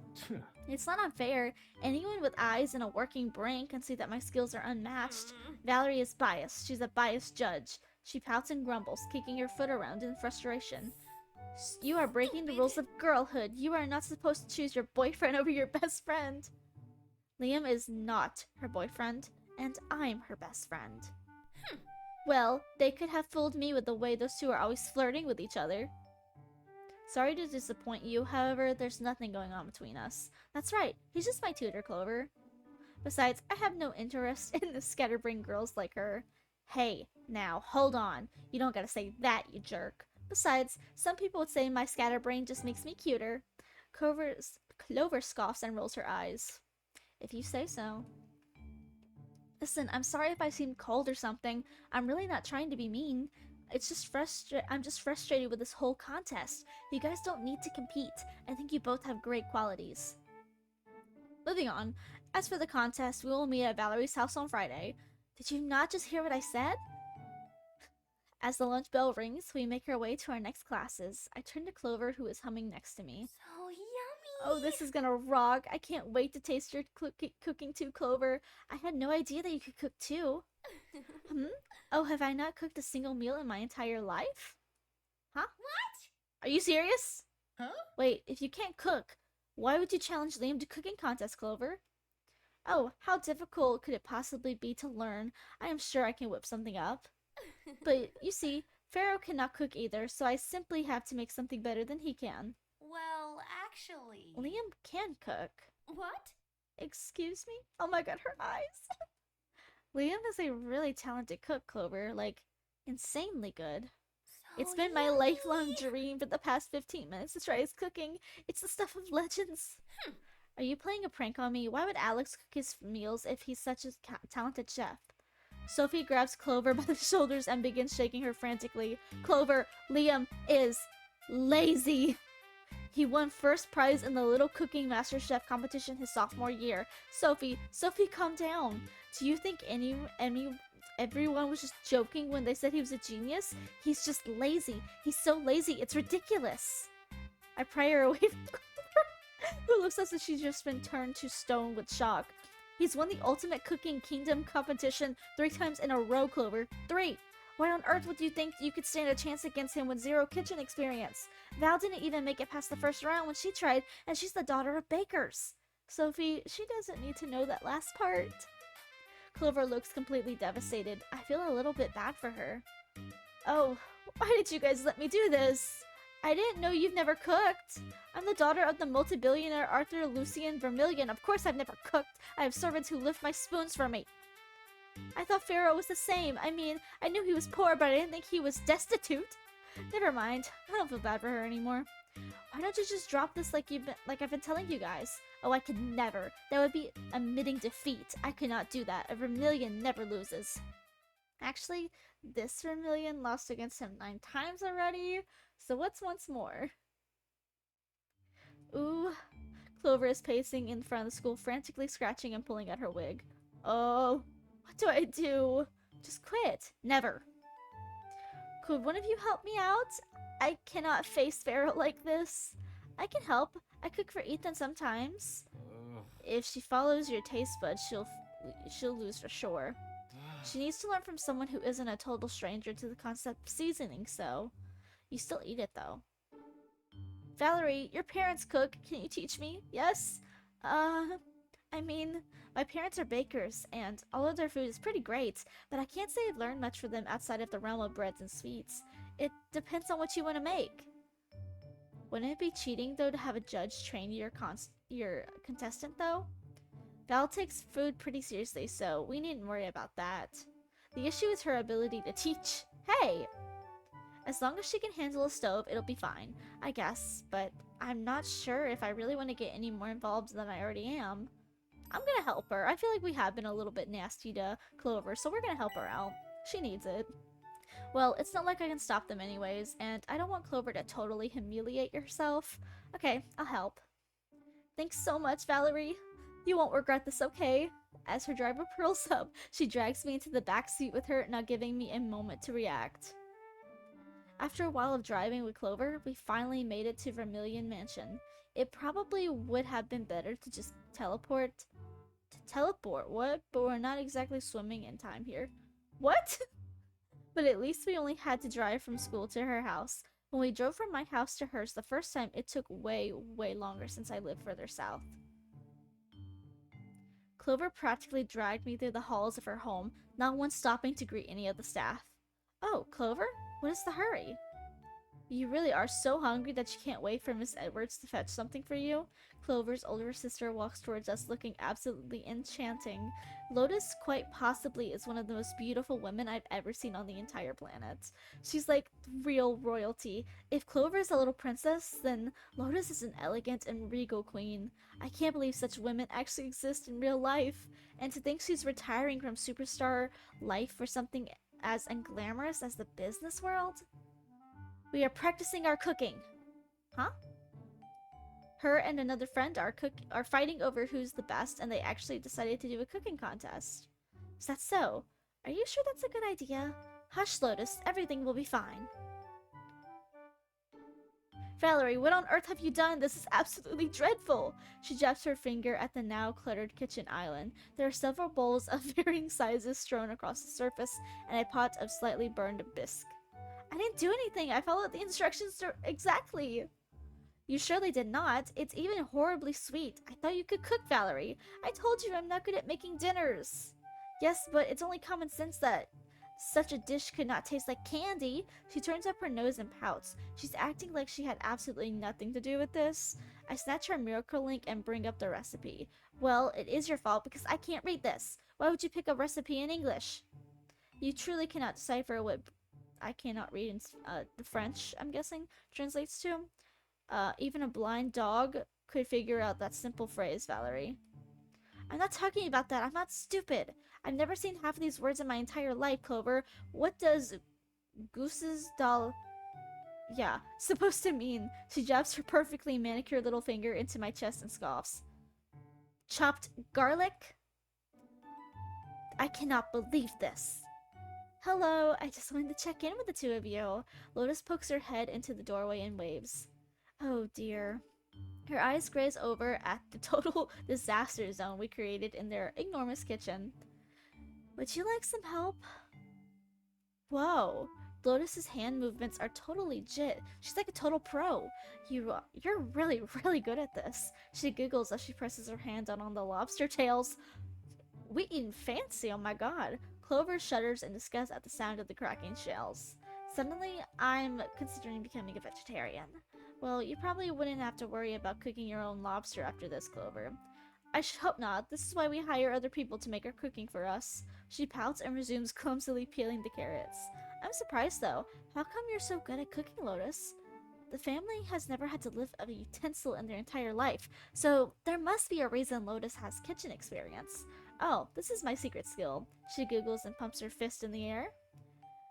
It's not unfair. Anyone with eyes and a working brain can see that my skills are unmatched. Valerie is biased. She's a biased judge. She pouts and grumbles, kicking her foot around in frustration. You are breaking the rules of girlhood. You are not supposed to choose your boyfriend over your best friend. Liam is not her boyfriend, and I'm her best friend. Well, they could have fooled me with the way those two are always flirting with each other. Sorry to disappoint you, however, there's nothing going on between us. That's right, he's just my tutor, Clover. Besides, I have no interest in the scatterbrain girls like her. Hey, now, hold on. You don't gotta say that, you jerk. Besides, some people would say my scatterbrain just makes me cuter. Clover scoffs and rolls her eyes. If you say so. Listen, I'm sorry if I seem cold or something. I'm really not trying to be mean. It's just I'm just frustrated with this whole contest. You guys don't need to compete. I think you both have great qualities. Moving on. As for the contest, we will meet at Valerie's house on Friday. Did you not just hear what I said? As the lunch bell rings, we make our way to our next classes. I turn to Clover, who is humming next to me. So yummy. Oh, this is gonna rock. I can't wait to taste your cooking too, Clover. I had no idea that you could cook too. Oh, have I not cooked a single meal in my entire life? Huh? What? Are you serious? Huh? Wait, if you can't cook, why would you challenge Liam to cooking contest, Clover? Oh, how difficult could it possibly be to learn? I am sure I can whip something up. But, you see, Pharaoh cannot cook either, so I simply have to make something better than he can. Well, actually... Liam can cook. What? Excuse me? Oh my god, her eyes! Liam is a really talented cook, Clover. Like, insanely good. So It's been my lifelong dream for the past 15 minutes to try his cooking. It's the stuff of legends. Are you playing a prank on me? Why would Alex cook his meals if he's such a talented chef? Sophie grabs Clover by the shoulders and begins shaking her frantically. Clover, Liam is lazy. He won first prize in the Little Cooking Master Chef competition his sophomore year. Sophie, calm down. Do you think everyone was just joking when they said he was a genius? He's just lazy. He's so lazy, it's ridiculous. I pry her away from Clover, who looks as if she's just been turned to stone with shock. He's won the Ultimate Cooking Kingdom competition 3 times in a row, Clover. 3! Why on earth would you think you could stand a chance against him with 0 kitchen experience? Val didn't even make it past the first round when she tried, and she's the daughter of bakers. Sophie, she doesn't need to know that last part. Clover looks completely devastated. I feel a little bit bad for her. Oh, why did you guys let me do this? I didn't know you've never cooked. I'm the daughter of the multi-billionaire Arthur Lucien Vermillion. Of course I've never cooked. I have servants who lift my spoons for me. I thought Pharaoh was the same. I mean, I knew he was poor, but I didn't think he was destitute. Never mind. I don't feel bad for her anymore. Why don't you just drop this like I've been telling you guys? Oh, I could never. That would be admitting defeat. I could not do that. A Vermillion never loses. Actually, this Vermillion lost against him 9 times already. So what's once more? Ooh. Clover is pacing in front of the school, frantically scratching and pulling at her wig. Oh, what do I do? Just quit. Never. Could one of you help me out? I cannot face Pharaoh like this. I can help. I cook for Ethan sometimes. If she follows your taste buds, she'll lose for sure. She needs to learn from someone who isn't a total stranger to the concept of seasoning, so... You still eat it, though. Valerie, your parents cook. Can you teach me? Yes? I mean, my parents are bakers, and all of their food is pretty great, but I can't say I've learned much from them outside of the realm of breads and sweets. It depends on what you want to make. Wouldn't it be cheating, though, to have a judge train your contestant, though? Val takes food pretty seriously, so we needn't worry about that. The issue is her ability to teach. Hey! As long as she can handle a stove, it'll be fine, I guess, but I'm not sure if I really want to get any more involved than I already am. I'm gonna help her. I feel like we have been a little bit nasty to Clover, so we're gonna help her out. She needs it. Well, it's not like I can stop them anyways, and I don't want Clover to totally humiliate herself. Okay, I'll help. Thanks so much, Valerie. You won't regret this, okay? As her driver pulls up, she drags me into the back seat with her, not giving me a moment to react. After a while of driving with Clover, we finally made it to Vermilion Mansion. It probably would have been better to just teleport. What? But we're not exactly swimming in time here. What? But at least we only had to drive from school to her house. When we drove from my house to hers the first time, it took way longer since I lived further south. Clover practically dragged me through the halls of her home, not once stopping to greet any of the staff. Oh, Clover? What is the hurry? You really are so hungry that you can't wait for Miss Edwards to fetch something for you? Clover's older sister walks towards us looking absolutely enchanting. Lotus quite possibly is one of the most beautiful women I've ever seen on the entire planet. She's like real royalty. If Clover is a little princess, then Lotus is an elegant and regal queen. I can't believe such women actually exist in real life. And to think she's retiring from superstar life for something as unglamorous as the business world? We are practicing our cooking. Huh? Her and another friend are fighting over who's the best, and they actually decided to do a cooking contest. Is that so? Are you sure that's a good idea? Hush, Lotus. Everything will be fine. Valerie, what on earth have you done? This is absolutely dreadful. She jabs her finger at the now cluttered kitchen island. There are several bowls of varying sizes strewn across the surface, and a pot of slightly burned bisque. I didn't do anything. I followed the instructions exactly. You surely did not. It's even horribly sweet. I thought you could cook, Valerie. I told you I'm not good at making dinners. Yes, but it's only common sense that such a dish could not taste like candy. She turns up her nose and pouts. She's acting like she had absolutely nothing to do with this. I snatch her miracle link and bring up the recipe. Well, it is your fault because I can't read this. Why would you pick a recipe in English? You truly cannot decipher what I cannot read in the French, I'm guessing, translates to. Even a blind dog could figure out that simple phrase, Valerie. I'm not talking about that. I'm not stupid. I've never seen half of these words in my entire life, Clover. What does gooses doll... Yeah, supposed to mean? She jabs her perfectly manicured little finger into my chest and scoffs. Chopped garlic? I cannot believe this. Hello, I just wanted to check in with the two of you. Lotus pokes her head into the doorway and waves. Oh dear. Her eyes graze over at the total disaster zone we created in their enormous kitchen. Would you like some help? Whoa. Lotus's hand movements are totally legit. She's like a total pro. You're really good at this. She giggles as she presses her hand down on the lobster tails. We eating fancy, oh my god. Clover shudders in disgust at the sound of the cracking shells. Suddenly, I'm considering becoming a vegetarian. Well, you probably wouldn't have to worry about cooking your own lobster after this, Clover. I should hope not. This is why we hire other people to make our cooking for us. She pouts and resumes clumsily peeling the carrots. I'm surprised though. How come you're so good at cooking, Lotus? The family has never had to lift a utensil in their entire life, so there must be a reason Lotus has kitchen experience. Oh, this is my secret skill. She giggles and pumps her fist in the air.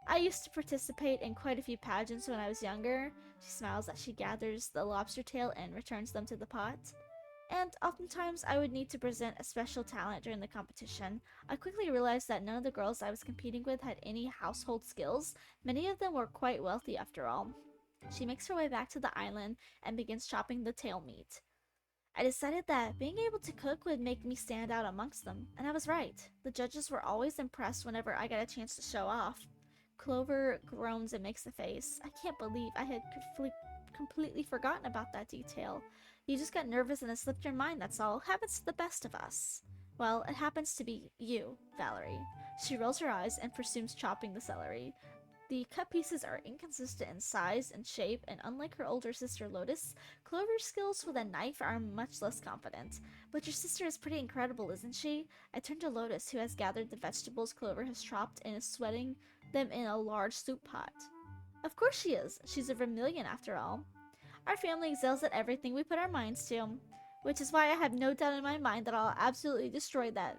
I used to participate in quite a few pageants when I was younger. She smiles as she gathers the lobster tail and returns them to the pot. And oftentimes I would need to present a special talent during the competition. I quickly realized that none of the girls I was competing with had any household skills. Many of them were quite wealthy after all. She makes her way back to the island and begins chopping the tail meat. I decided that being able to cook would make me stand out amongst them, and I was right. The judges were always impressed whenever I got a chance to show off. Clover groans and makes a face. I can't believe I had completely forgotten about that detail. You just got nervous and it slipped your mind, that's all. Happens to the best of us. Well, it happens to be you, Valerie. She rolls her eyes and presumes chopping the celery. The cut pieces are inconsistent in size and shape, and unlike her older sister Lotus, Clover's skills with a knife are much less confident. But your sister is pretty incredible, isn't she? I turn to Lotus, who has gathered the vegetables Clover has chopped and is sweating them in a large soup pot. Of course she is. She's a Vermilion after all. Our family excels at everything we put our minds to, which is why I have no doubt in my mind that I'll absolutely destroy that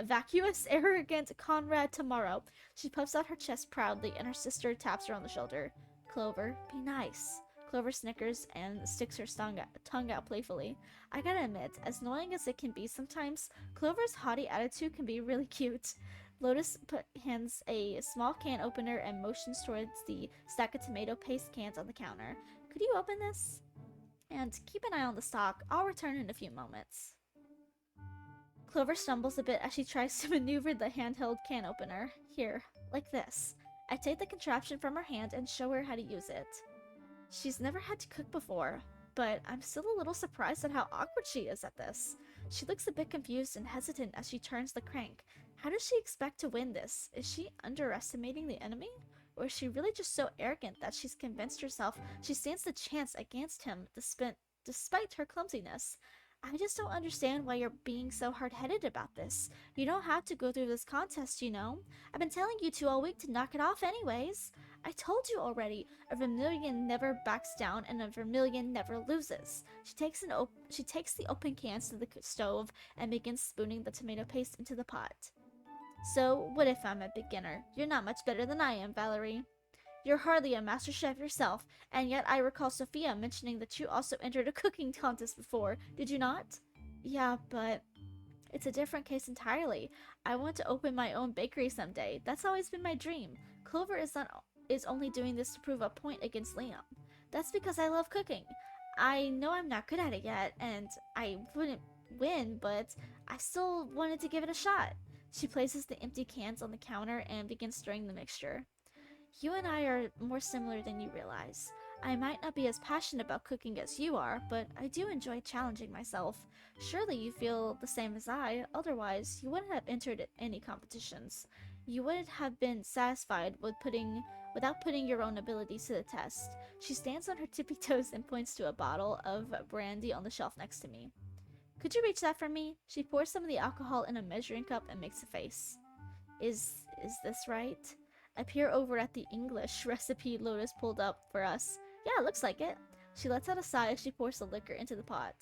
vacuous, arrogant Conrad tomorrow. She puffs out her chest proudly, and her sister taps her on the shoulder. Clover, be nice. Clover snickers and sticks her tongue out playfully. I gotta admit, as annoying as it can be sometimes, Clover's haughty attitude can be really cute. Lotus hands a small can opener and motions towards the stack of tomato paste cans on the counter. Could you open this? And keep an eye on the stock. I'll return in a few moments. Clover stumbles a bit as she tries to maneuver the handheld can opener. Here, like this. I take the contraption from her hand and show her how to use it. She's never had to cook before, but I'm still a little surprised at how awkward she is at this. She looks a bit confused and hesitant as she turns the crank. How does she expect to win this? Is she underestimating the enemy? Or is she really just so arrogant that she's convinced herself she stands the chance against him despite her clumsiness? I just don't understand why you're being so hard-headed about this. You don't have to go through this contest, you know. I've been telling you two all week to knock it off anyways. I told you already, a Vermilion never backs down and a Vermilion never loses. She takes the open cans to the stove and begins spooning the tomato paste into the pot. So, what if I'm a beginner? You're not much better than I am, Valerie. You're hardly a master chef yourself, and yet I recall Sophia mentioning that you also entered a cooking contest before, did you not? Yeah, but it's a different case entirely. I want to open my own bakery someday. That's always been my dream. Clover is only doing this to prove a point against Liam. That's because I love cooking. I know I'm not good at it yet, and I wouldn't win, but I still wanted to give it a shot. She places the empty cans on the counter and begins stirring the mixture. You and I are more similar than you realize. I might not be as passionate about cooking as you are, but I do enjoy challenging myself. Surely you feel the same as I, otherwise you wouldn't have entered any competitions. You wouldn't have been satisfied without putting your own abilities to the test. She stands on her tippy toes and points to a bottle of brandy on the shelf next to me. Could you reach that for me? She pours some of the alcohol in a measuring cup and makes a face. Is this right? I peer over at the English recipe Lotus pulled up for us. Yeah, looks like it. She lets out a sigh as she pours the liquor into the pot.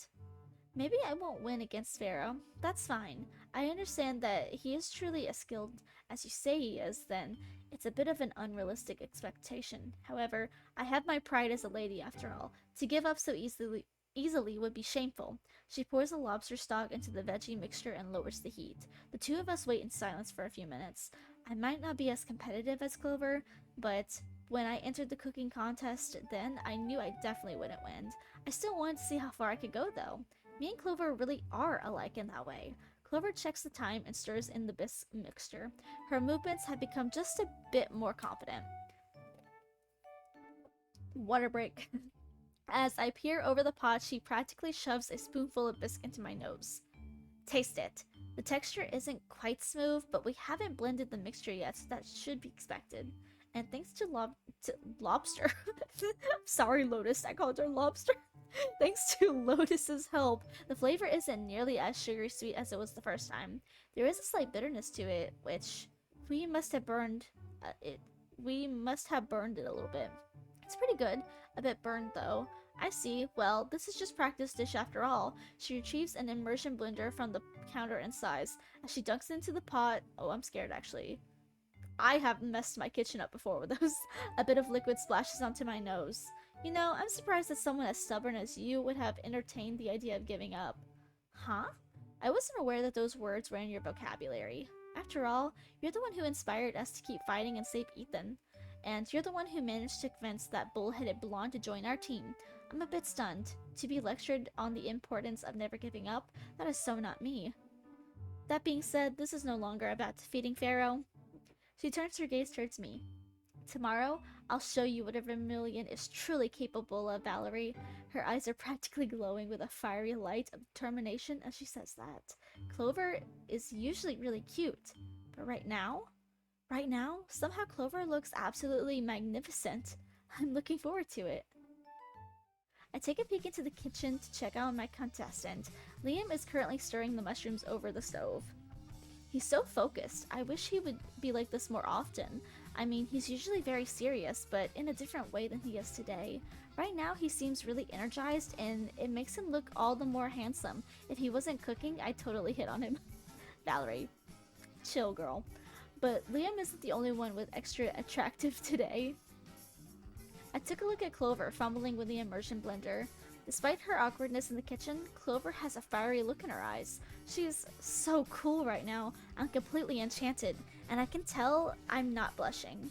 Maybe I won't win against Pharaoh. That's fine. I understand that he is truly as skilled as you say he is, then it's a bit of an unrealistic expectation. However, I have my pride as a lady after all. To give up so easily would be shameful. She pours the lobster stock into the veggie mixture and lowers the heat. The two of us wait in silence for a few minutes. I might not be as competitive as Clover, but when I entered the cooking contest then, I knew I definitely wouldn't win. I still wanted to see how far I could go though. Me and Clover really are alike in that way. Clover checks the time and stirs in the bisque mixture. Her movements have become just a bit more confident. Water break. As I peer over the pot, she practically shoves a spoonful of bisque into my nose. Taste it. The texture isn't quite smooth, but we haven't blended the mixture yet, so that should be expected. And thanks to lobster. Sorry, Lotus, I called her lobster. Thanks to Lotus's help, the flavor isn't nearly as sugary sweet as it was the first time. There is a slight bitterness to it, which we must have burned it. We must have burned it a little bit. It's pretty good. A bit burned though. I see. Well, this is just practice dish after all. She retrieves an immersion blender from the counter and sighs. As she dunks into the pot... Oh, I'm scared actually. I have messed my kitchen up before with those. A bit of liquid splashes onto my nose. You know, I'm surprised that someone as stubborn as you would have entertained the idea of giving up. Huh? I wasn't aware that those words were in your vocabulary. After all, you're the one who inspired us to keep fighting and save Ethan. And you're the one who managed to convince that bull-headed blonde to join our team. I'm a bit stunned. To be lectured on the importance of never giving up, that is so not me. That being said, this is no longer about defeating Pharaoh. She turns her gaze towards me. Tomorrow, I'll show you what a Vermilion is truly capable of, Valerie. Her eyes are practically glowing with a fiery light of determination as she says that. Clover is usually really cute, but right now, Right now, somehow Clover looks absolutely magnificent. I'm looking forward to it. I take a peek into the kitchen to check out my contestant. Liam is currently stirring the mushrooms over the stove. He's so focused. I wish he would be like this more often. I mean, he's usually very serious, but in a different way than he is today. Right now, he seems really energized, and it makes him look all the more handsome. If he wasn't cooking, I'd totally hit on him. Valerie, chill, girl. But Liam isn't the only one with extra attractive today. I took a look at Clover fumbling with the immersion blender. Despite her awkwardness in the kitchen, Clover has a fiery look in her eyes. She's so cool right now. I'm completely enchanted, and I can tell I'm not blushing.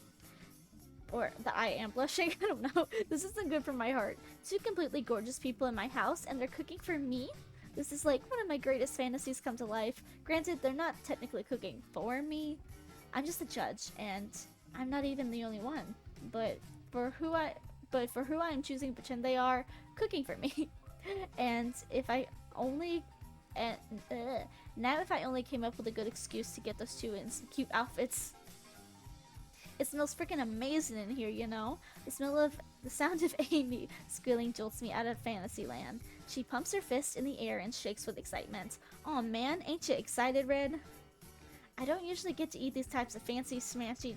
Or that I am blushing, I don't know. This isn't good for my heart. Two completely gorgeous people in my house, and they're cooking for me? This is like one of my greatest fantasies come to life. Granted, they're not technically cooking for me. I'm just a judge, and I'm not even the only one. But for who I am choosing to pretend they are cooking for me. And if I only now if I only came up with a good excuse to get those two in some cute outfits. It smells freaking amazing in here, you know? The sound of Amy squealing jolts me out of Fantasyland. She pumps her fist in the air and shakes with excitement. Aw man, ain't you excited, Red? I don't usually get to eat these types of fancy, smashy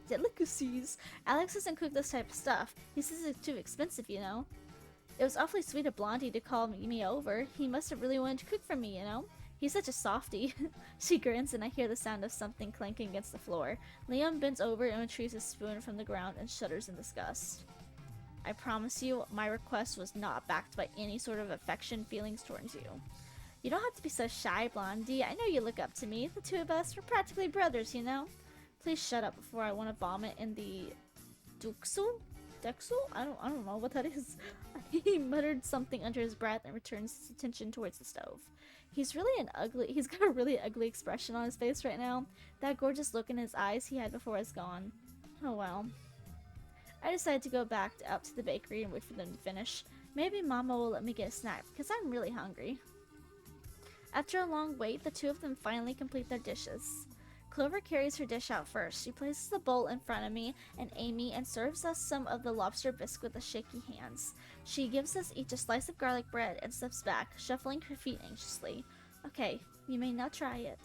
delicacies. Alex doesn't cook this type of stuff. He says it's too expensive, you know? It was awfully sweet of Blondie to call me over. He must have really wanted to cook for me, you know? He's such a softie. She grins and I hear the sound of something clanking against the floor. Liam bends over and retrieves a spoon from the ground and shudders in disgust. I promise you, my request was not backed by any sort of affection feelings towards you. You don't have to be so shy, Blondie. I know you look up to me. The two of us, we're practically brothers, you know? Please shut up before I want to vomit in the Duxel? Dexel? I don't know what that is. He muttered something under his breath and returns his attention towards the stove. He's got a really ugly expression on his face right now. That gorgeous look in his eyes he had before is gone. Oh well. I decided to go back out to the bakery and wait for them to finish. Maybe Mama will let me get a snack because I'm really hungry. After a long wait, the two of them finally complete their dishes. Clover carries her dish out first. She places the bowl in front of me and Amy and serves us some of the lobster bisque with the shaky hands. She gives us each a slice of garlic bread and steps back, shuffling her feet anxiously. Okay, you may now try it.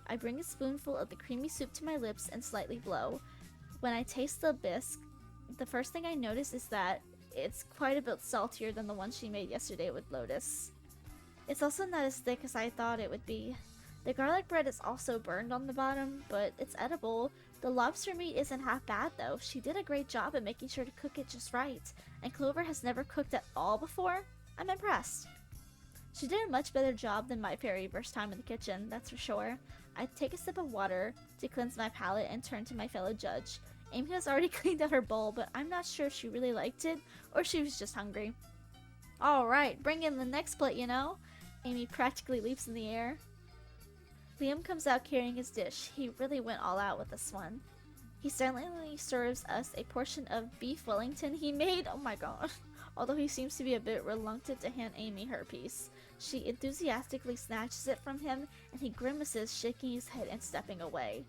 I bring a spoonful of the creamy soup to my lips and slightly blow. When I taste the bisque, the first thing I notice is that it's quite a bit saltier than the one she made yesterday with Lotus. It's also not as thick as I thought it would be. The garlic bread is also burned on the bottom, but it's edible. The lobster meat isn't half bad though. She did a great job at making sure to cook it just right. And Clover has never cooked at all before. I'm impressed. She did a much better job than my very first time in the kitchen, that's for sure. I take a sip of water to cleanse my palate and turn to my fellow judge. Amy has already cleaned out her bowl, but I'm not sure if she really liked it or she was just hungry. Alright, bring in the next plate, you know? Amy practically leaps in the air. Liam comes out carrying his dish. He really went all out with this one. He silently serves us a portion of beef Wellington he made. Oh my god. Although he seems to be a bit reluctant to hand Amy her piece. She enthusiastically snatches it from him and he grimaces, shaking his head and stepping away.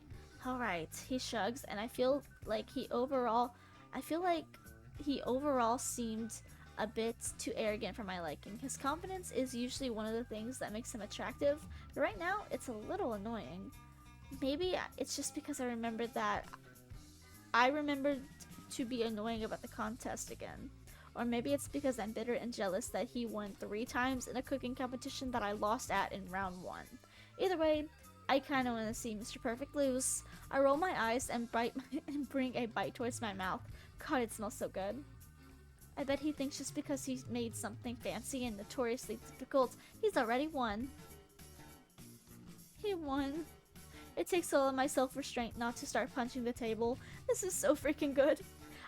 Alright, he shrugs and I feel like he overall seemed a bit too arrogant for my liking. His confidence is usually one of the things that makes him attractive, but right now it's a little annoying. Maybe it's just because I remembered to be annoying about the contest again. Or maybe it's because I'm bitter and jealous that he won 3 times in a cooking competition that I lost at in round 1. Either way, I kinda wanna see Mr. Perfect lose. I roll my eyes and bring a bite towards my mouth. God, it smells so good. I bet he thinks just because he's made something fancy and notoriously difficult, he's already won. He won. It takes all of my self-restraint not to start punching the table. This is so freaking good.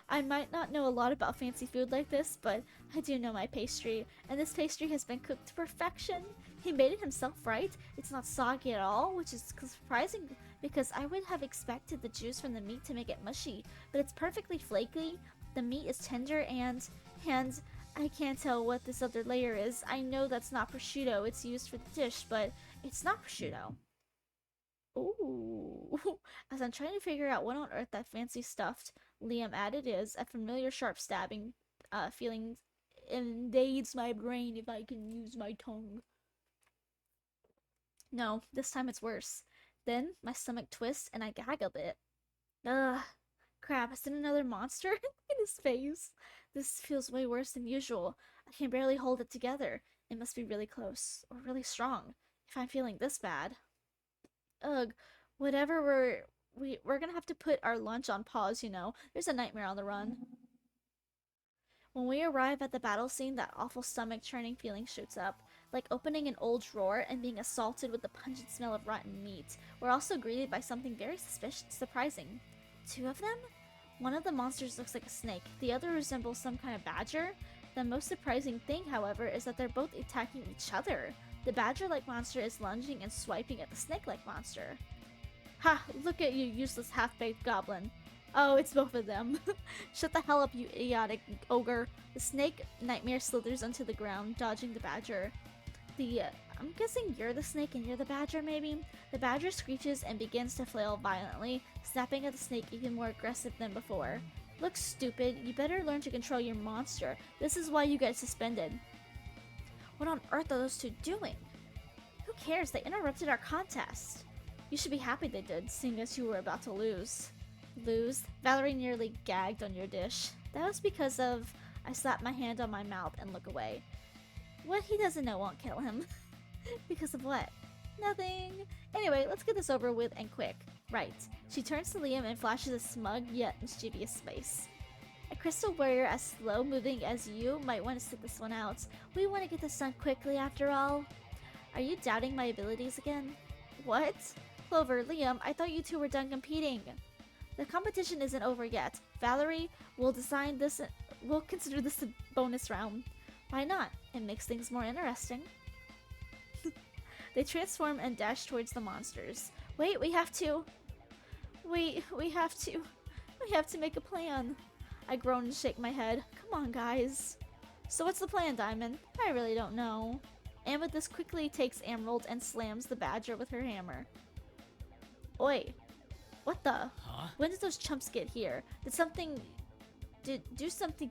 I might not know a lot about fancy food like this, but I do know my pastry, and this pastry has been cooked to perfection. He made it himself, right? It's not soggy at all, which is surprising because I would have expected the juice from the meat to make it mushy, but it's perfectly flaky. The meat is tender and I can't tell what this other layer is. I know that's not prosciutto, it's used for the dish, but it's not prosciutto. Ooh. As I'm trying to figure out what on earth that fancy stuffed Liam added is, a familiar sharp stabbing feeling invades my brain if I can use my tongue. No, this time it's worse. Then my stomach twists and I gag a bit. Ugh, crap, is it another monster in his face? This feels way worse than usual. I can barely hold it together. It must be really close, or really strong, if I'm feeling this bad. Ugh, whatever we're gonna have to put our lunch on pause, you know. There's a nightmare on the run. When we arrive at the battle scene, that awful stomach-churning feeling shoots up, like opening an old drawer and being assaulted with the pungent smell of rotten meat. We're also greeted by something very surprising. Two of them? One of the monsters looks like a snake, the other resembles some kind of badger. The most surprising thing, however, is that they're both attacking each other. The badger-like monster is lunging and swiping at the snake-like monster. Ha! Look at you, useless half-baked goblin. Oh, it's both of them. Shut the hell up, you idiotic ogre. The snake nightmare slithers onto the ground, dodging the badger. I'm guessing you're the snake and you're the badger, maybe? The badger screeches and begins to flail violently, snapping at the snake even more aggressive than before. Look, stupid, you better learn to control your monster. This is why you get suspended. What on earth are those two doing? Who cares? They interrupted our contest. You should be happy they did, seeing as you were about to lose. Lose? Valerie nearly gagged on your dish. That was because of... I slapped my hand on my mouth and look away. What he doesn't know won't kill him. Because of what? Nothing. Anyway, let's get this over with and quick. Right. She turns to Liam and flashes a smug yet mischievous face. A crystal warrior as slow-moving as you might want to sit this one out. We want to get this done quickly after all. Are you doubting my abilities again? What? Clover, Liam, I thought you two were done competing. The competition isn't over yet. Valerie will design this. We'll consider this a bonus round. Why not? It makes things more interesting. They transform and dash towards the monsters. Wait, we have to. Wait, we have to. We have to make a plan. I groan and shake my head. Come on, guys. So what's the plan, Diamond? I really don't know. Amethyst quickly takes Emerald and slams the badger with her hammer. Oi. What the? Huh? When did those chumps get here? Do something,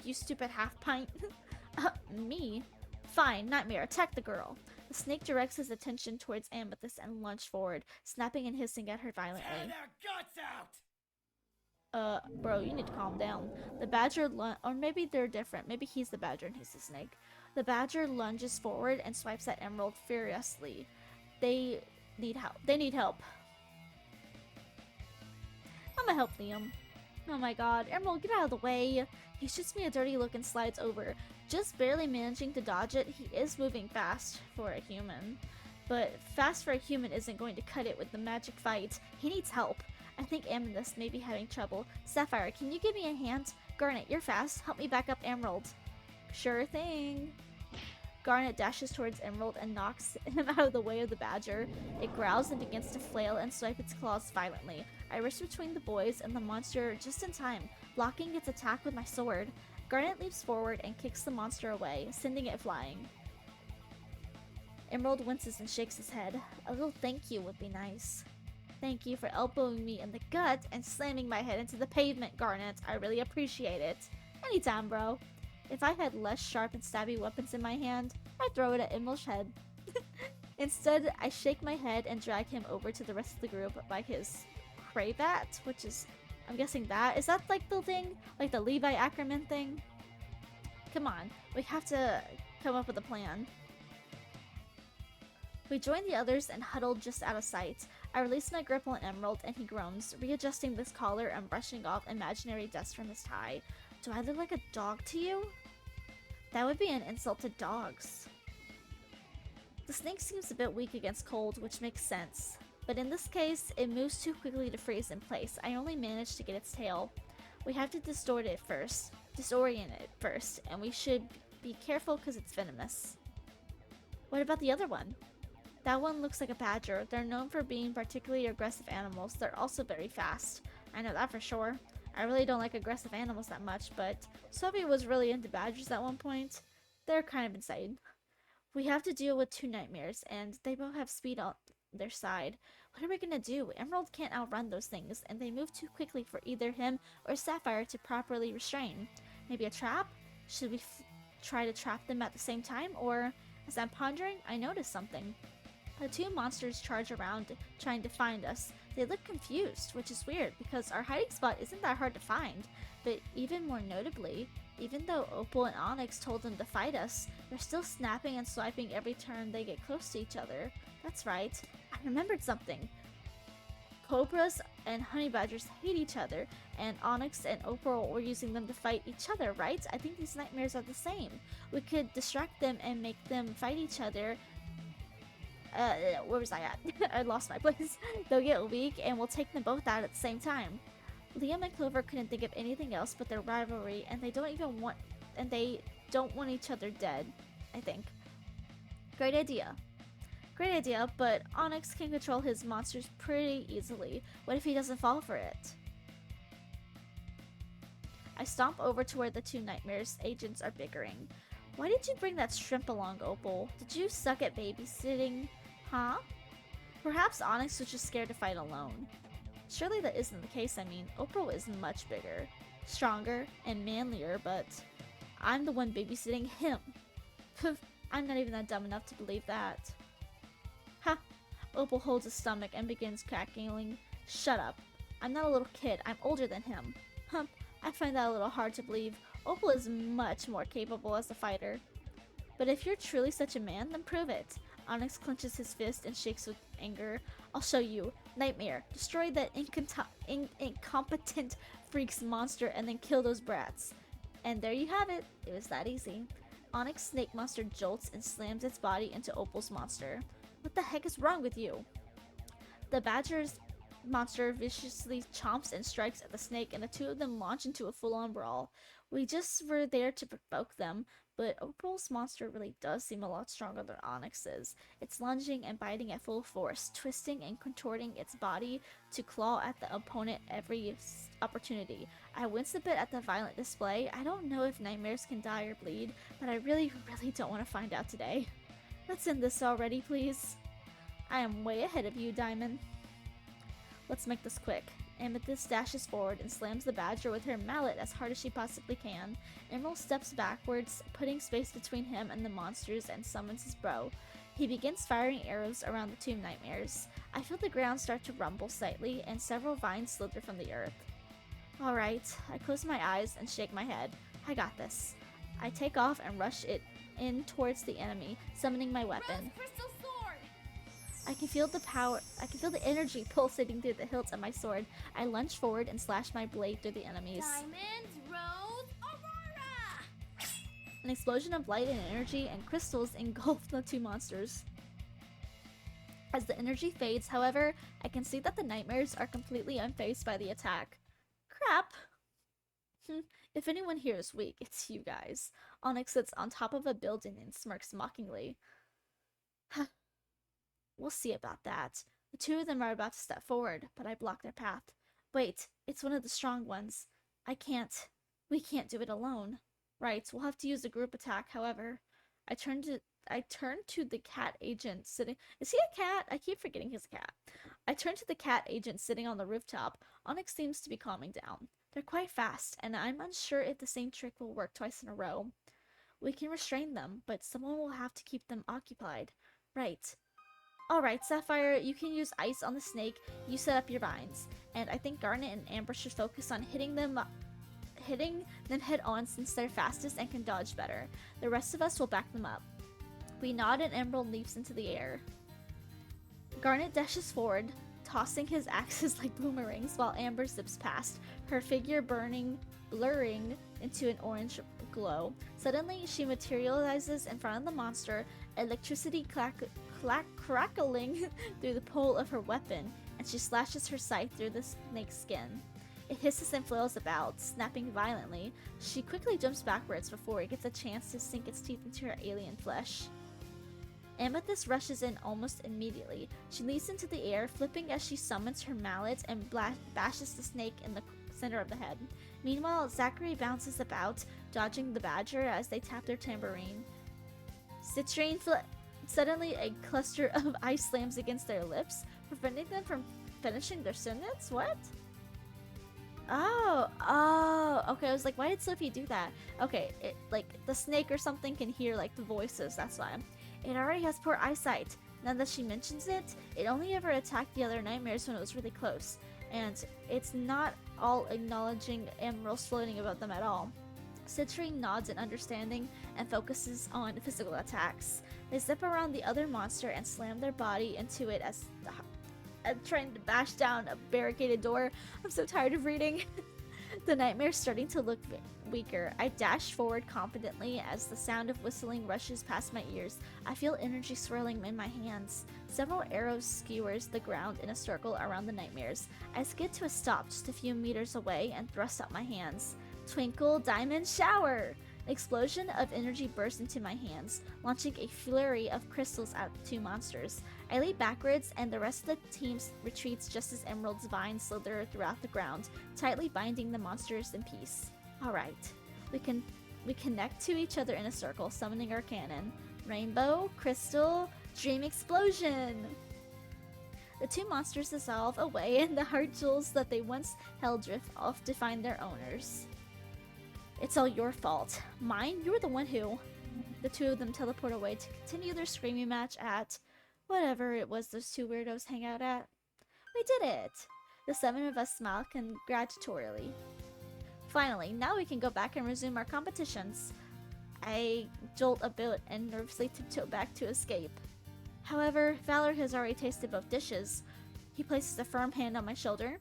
you stupid half-pint? Me? Fine, Nightmare, attack the girl. The snake directs his attention towards Amethyst and lunged forward, snapping and hissing at her violently. Tear their guts out! Bro, you need to calm down. The badger or maybe they're different. Maybe he's the badger and he's the snake. The badger lunges forward and swipes at Emerald furiously. They need help. They need help. I'm gonna help Liam. Oh my god, Emerald, get out of the way. He shoots me a dirty look and slides over. Just barely managing to dodge it, he is moving fast for a human. But fast for a human isn't going to cut it with the magic fight. He needs help. I think Amethyst may be having trouble. Sapphire, can you give me a hand? Garnet, you're fast. Help me back up Emerald. Sure thing. Garnet dashes towards Emerald and knocks him out of the way of the badger. It growls and begins to flail and swipe its claws violently. I rush between the boys and the monster just in time, blocking its attack with my sword. Garnet leaps forward and kicks the monster away, sending it flying. Emerald winces and shakes his head. A little thank you would be nice. Thank you for elbowing me in the gut and slamming my head into the pavement, Garnet. I really appreciate it. Anytime, bro. If I had less sharp and stabby weapons in my hand, I'd throw it at Emerald's head. Instead, I shake my head and drag him over to the rest of the group by his cravat, which is, I'm guessing that. Is that like the thing? Like the Levi Ackerman thing? Come on, we have to come up with a plan. We join the others and huddle just out of sight. I release my grip on Emerald and he groans, readjusting this collar and brushing off imaginary dust from his tie. Do I look like a dog to you? That would be an insult to dogs. The snake seems a bit weak against cold, which makes sense. But in this case, it moves too quickly to freeze in place. I only managed to get its tail. We have to disorient it first, and we should be careful because it's venomous. What about the other one? That one looks like a badger. They're known for being particularly aggressive animals. They're also very fast. I know that for sure. I really don't like aggressive animals that much, but Sophie was really into badgers at one point. They're kind of insane. We have to deal with two nightmares, and they both have speed on their side. What are we gonna do? Emerald can't outrun those things, and they move too quickly for either him or Sapphire to properly restrain. Maybe a trap? Should we try to trap them at the same time? Or, as I'm pondering, I notice something. The two monsters charge around, trying to find us. They look confused, which is weird because our hiding spot isn't that hard to find. But even more notably, even though Opal and Onyx told them to fight us, they're still snapping and swiping every turn they get close to each other. That's right, I remembered something. Cobras and honey badgers hate each other, and Onyx and Opal were using them to fight each other, right? I think these nightmares are the same. We could distract them and make them fight each other. Where was I at? I lost my place. They'll get weak and we'll take them both out at the same time. Liam and Clover couldn't think of anything else but their rivalry, and they don't want each other dead, I think. Great idea. Great idea, but Onyx can control his monsters pretty easily. What if he doesn't fall for it? I stomp over to where the two nightmares agents are bickering. Why did you bring that shrimp along, Opal? Did you suck at babysitting? Huh? Perhaps Onyx was just scared to fight alone. Surely that isn't the case. I mean, Opal is much bigger, stronger, and manlier, but I'm the one babysitting him. I'm not even that dumb enough to believe that. Ha! Opal holds his stomach and begins cackling. Shut up. I'm not a little kid. I'm older than him. I find that a little hard to believe. Opal is much more capable as a fighter. But if you're truly such a man, then prove it. Onyx clenches his fist and shakes with anger. I'll show you. Nightmare. Destroy that incompetent freak's monster and then kill those brats. And there you have it. It was that easy. Onyx snake monster jolts and slams its body into Opal's monster. What the heck is wrong with you? The badger's monster viciously chomps and strikes at the snake, and the two of them launch into a full-on brawl. We just were there to provoke them, but Opal's monster really does seem a lot stronger than Onyx's. It's lunging and biting at full force, twisting and contorting its body to claw at the opponent every opportunity. I wince a bit at the violent display. I don't know if nightmares can die or bleed, but I really don't want to find out today. Let's end this already, please. I am way ahead of you, Diamond. Let's make this quick. Amethyst dashes forward and slams the badger with her mallet as hard as she possibly can. Emerald steps backwards, putting space between him and the monsters, and summons his bro. He begins firing arrows around the two nightmares. I feel the ground start to rumble slightly, and several vines slither from the earth. Alright, I close my eyes and shake my head. I got this. I take off and rush it in towards the enemy, summoning my weapon. Crystal sword! I can feel the energy pulsating through the hilt of my sword. I lunge forward and slash my blade through the enemies. Diamonds, Rose, Aurora! An explosion of light and energy and crystals engulf the two monsters. As the energy fades, however, I can see that the nightmares are completely unfazed by the attack. Crap! If anyone here is weak, it's you guys. Onyx sits on top of a building and smirks mockingly. We'll see about that. The two of them are about to step forward, but I block their path. Wait, it's one of the strong ones. We can't do it alone. Right, we'll have to use a group attack, however. I turn to the cat agent sitting— Is he a cat? I keep forgetting he's a cat. I turn to the cat agent sitting on the rooftop. Onyx seems to be calming down. They're quite fast, and I'm unsure if the same trick will work twice in a row. We can restrain them, but someone will have to keep them occupied. Right. Alright, Sapphire, you can use ice on the snake. You set up your vines. And I think Garnet and Amber should focus on hitting them head on since they're fastest and can dodge better. The rest of us will back them up. We nod and Emerald leaps into the air. Garnet dashes forward, tossing his axes like boomerangs while Amber zips past, her figure blurring into an orange glow. Suddenly, she materializes in front of the monster, electricity crackling through the pole of her weapon, and she slashes her scythe through the snake's skin. It hisses and flails about, snapping violently. She quickly jumps backwards before it gets a chance to sink its teeth into her alien flesh. Amethyst rushes in almost immediately. She leaps into the air, flipping as she summons her mallet and bashes the snake in the center of the head. Meanwhile, Zachary bounces about, dodging the badger as they tap their tambourine. Suddenly, a cluster of ice slams against their lips, preventing them from finishing their sentence? What? Oh, okay. I was like, why did Sophie do that? Okay, like the snake or something can hear like the voices. That's why. It already has poor eyesight. Now that she mentions it, it only ever attacked the other nightmares when it was really close, and it's not all acknowledging emeralds floating above them at all. Citrine nods in understanding and focuses on physical attacks. They zip around the other monster and slam their body into it as trying to bash down a barricaded door. I'm so tired of reading. The nightmare's starting to look weaker. I dash forward confidently as the sound of whistling rushes past my ears. I feel energy swirling in my hands. Several arrows skewers the ground in a circle around the nightmares. I skid to a stop just a few meters away and thrust out my hands. Twinkle Diamond Shower! An explosion of energy bursts into my hands, launching a flurry of crystals at the two monsters. I leap backwards, and the rest of the team retreats just as Emerald's vines slither throughout the ground, tightly binding the monsters in peace. Alright, we connect to each other in a circle, summoning our cannon. Rainbow, crystal, dream explosion! The two monsters dissolve away, and the heart jewels that they once held drift off to find their owners. It's all your fault. Mine? You were the one who... The two of them teleport away to continue their screaming match at... whatever it was those two weirdos hang out at. We did it! The seven of us smile congratulatorily. Finally, now we can go back and resume our competitions. I jolt a bit and nervously tiptoe back to escape. However, Valor has already tasted both dishes. He places a firm hand on my shoulder.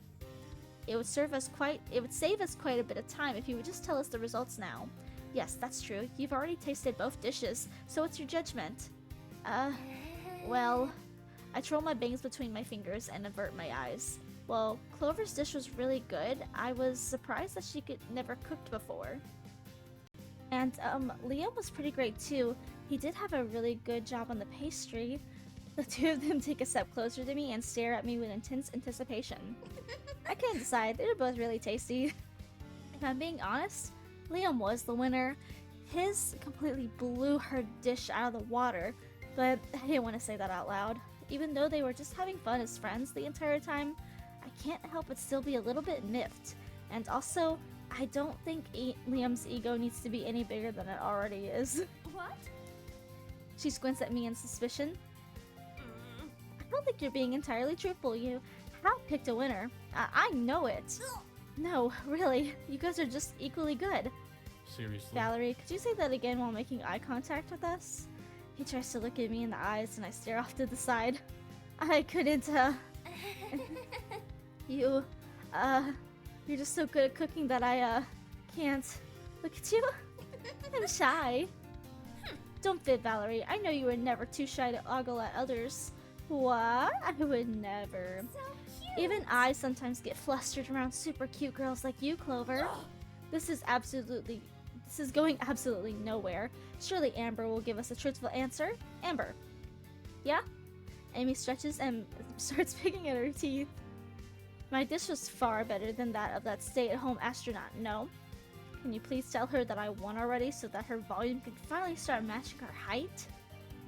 It would save us quite a bit of time if you would just tell us the results now. Yes, that's true. You've already tasted both dishes, so what's your judgment? Well, I twirl my bangs between my fingers and avert my eyes. Well, Clover's dish was really good. I was surprised that she could never cooked before. And, Liam was pretty great too. He did have a really good job on the pastry. The two of them take a step closer to me and stare at me with intense anticipation. I couldn't decide. They were both really tasty. If I'm being honest, Liam was the winner. His completely blew her dish out of the water, but I didn't want to say that out loud. Even though they were just having fun as friends the entire time, I can't help but still be a little bit miffed. And also, I don't think Liam's ego needs to be any bigger than it already is. What? She squints at me in suspicion. I don't think you're being entirely truthful. You have picked a winner. I know it. No, really. You guys are just equally good. Seriously. Valerie, could you say that again while making eye contact with us? He tries to look at me in the eyes and I stare off to the side. I couldn't, You're just so good at cooking that I, can't. Look at you. I'm shy. Don't fib, Valerie. I know you were never too shy to ogle at others. What? I would never. So cute. Even I sometimes get flustered around super cute girls like you, Clover. This is going absolutely nowhere. Surely Amber will give us a truthful answer. Amber. Yeah? Amy stretches and starts picking at her teeth. My dish was far better than that of that stay-at-home astronaut, no? Can you please tell her that I won already so that her volume can finally start matching her height?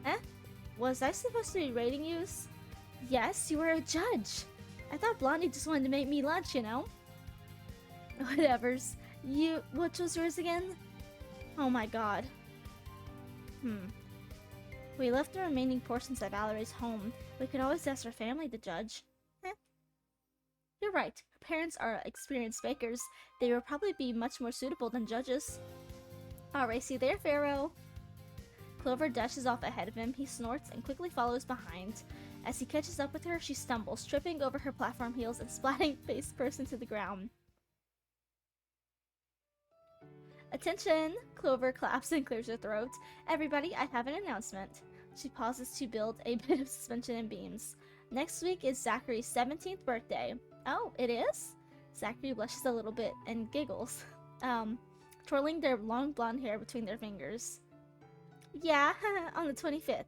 Eh? Was I supposed to be rating yous? Yes, you were a judge. I thought Blondie just wanted to make me lunch, you know? Whatevers. What was yours again? Oh my god. We left the remaining portions at Valerie's home. We could always ask her family to judge. You're right. Her parents are experienced bakers. They will probably be much more suitable than judges. Alright, see there, Pharaoh. Clover dashes off ahead of him. He snorts and quickly follows behind. As he catches up with her, she stumbles, tripping over her platform heels and splatting face first into the ground. Attention! Clover claps and clears her throat. Everybody, I have an announcement. She pauses to build a bit of suspension and beams. Next week is Zachary's 17th birthday. Oh, it is? Zachary blushes a little bit and giggles, twirling their long blonde hair between their fingers. Yeah, on the 25th.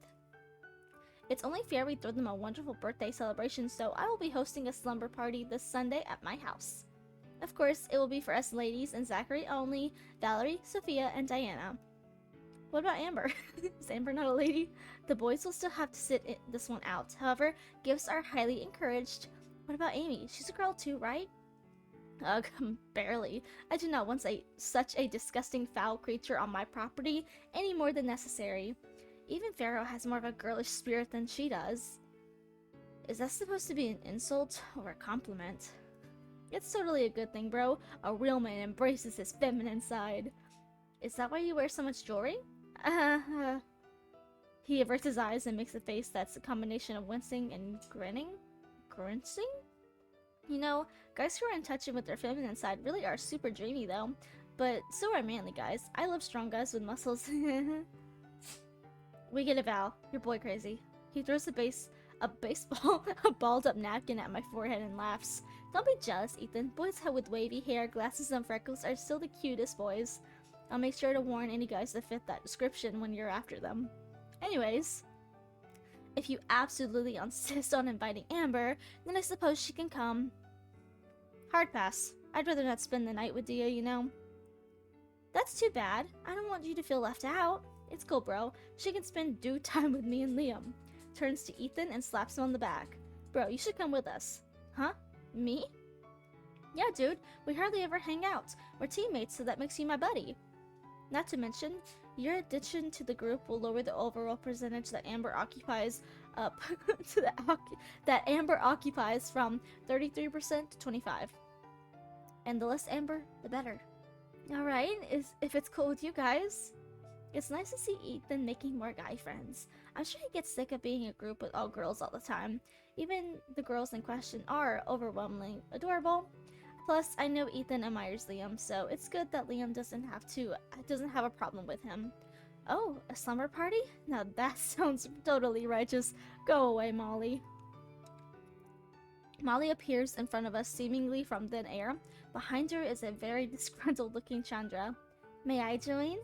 It's only fair we throw them a wonderful birthday celebration, so I will be hosting a slumber party this Sunday at my house. Of course, it will be for us ladies and Zachary only, Valerie, Sophia, and Diana. What about Amber? Is Amber not a lady? The boys will still have to sit this one out. However, gifts are highly encouraged. What about Amy? She's a girl too, right? Ugh, barely. I do not want such a disgusting foul creature on my property any more than necessary. Even Pharaoh has more of a girlish spirit than she does. Is that supposed to be an insult or a compliment? It's totally a good thing, bro. A real man embraces his feminine side. Is that why you wear so much jewelry? He averts his eyes and makes a face that's a combination of wincing and grinning? Grimacing? You know, guys who are in touch with their feminine side really are super dreamy though. But so are manly guys. I love strong guys with muscles. We get a Val. You're boy crazy. He throws a baseball, a balled up napkin at my forehead and laughs. Don't be jealous, Ethan. Boys with wavy hair, glasses, and freckles are still the cutest boys. I'll make sure to warn any guys that fit that description when you're after them. Anyways, if you absolutely insist on inviting Amber, then I suppose she can come. Hard pass. I'd rather not spend the night with Dia, you know. That's too bad. I don't want you to feel left out. It's cool, bro. She can spend due time with me and Liam. Turns to Ethan and slaps him on the back. Bro, you should come with us. Huh? Me? Yeah, dude. We hardly ever hang out. We're teammates, so that makes you my buddy. Not to mention, your addition to the group will lower the overall percentage that Amber occupies up that Amber occupies from 33% to 25%. And the less Amber, the better. Alright, if it's cool with you guys. It's nice to see Ethan making more guy friends. I'm sure he gets sick of being in a group with all girls all the time. Even the girls in question are overwhelmingly adorable. Plus, I know Ethan admires Liam, so it's good that Liam doesn't have a problem with him. Oh, a slumber party? Now that sounds totally righteous. Go away, Molly. Molly appears in front of us seemingly from thin air. Behind her is a very disgruntled looking Chandra. May I join?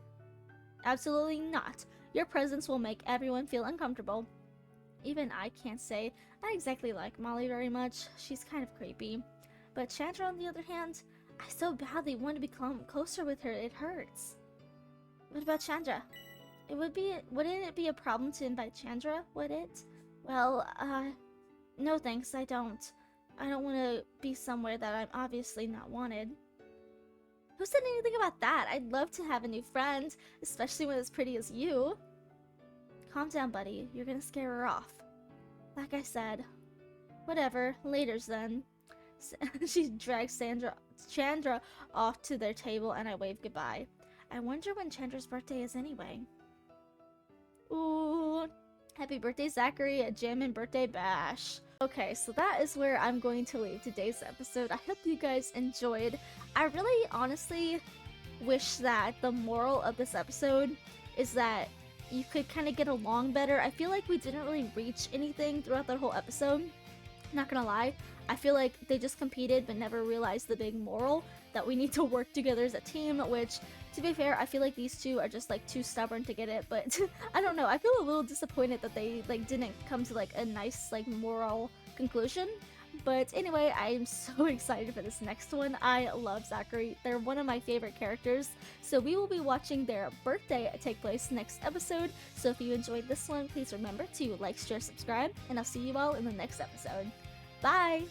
Absolutely not. Your presence will make everyone feel uncomfortable. Even I can't say I exactly like Molly very much. She's kind of creepy. But Chandra, on the other hand, I so badly want to become closer with her, it hurts. What about Chandra? Wouldn't it be a problem to invite Chandra, would it? Well, no thanks, I don't. I don't want to be somewhere that I'm obviously not wanted. Who said anything about that? I'd love to have a new friend, especially one as pretty as you. Calm down, buddy. You're gonna scare her off. Like I said. Whatever. Laters then. She drags Chandra off to their table and I wave goodbye. I wonder when Chandra's birthday is anyway. Ooh. Happy birthday, Zachary, at Jam and Birthday Bash. Okay, so that is where I'm going to leave today's episode. I hope you guys enjoyed. I really honestly wish that the moral of this episode is that you could kind of get along better. I feel like we didn't really reach anything throughout that whole episode. Not gonna lie, I feel like they just competed but never realized the big moral that we need to work together as a team, which, to be fair, I feel like these two are just like too stubborn to get it, but I don't know, I feel a little disappointed that they like didn't come to like a nice like moral conclusion. But anyway, I am so excited for this next one. I love Zachary. They're one of my favorite characters. So we will be watching their birthday take place next episode. So if you enjoyed this one, please remember to like, share, subscribe, and I'll see you all in the next episode. Bye!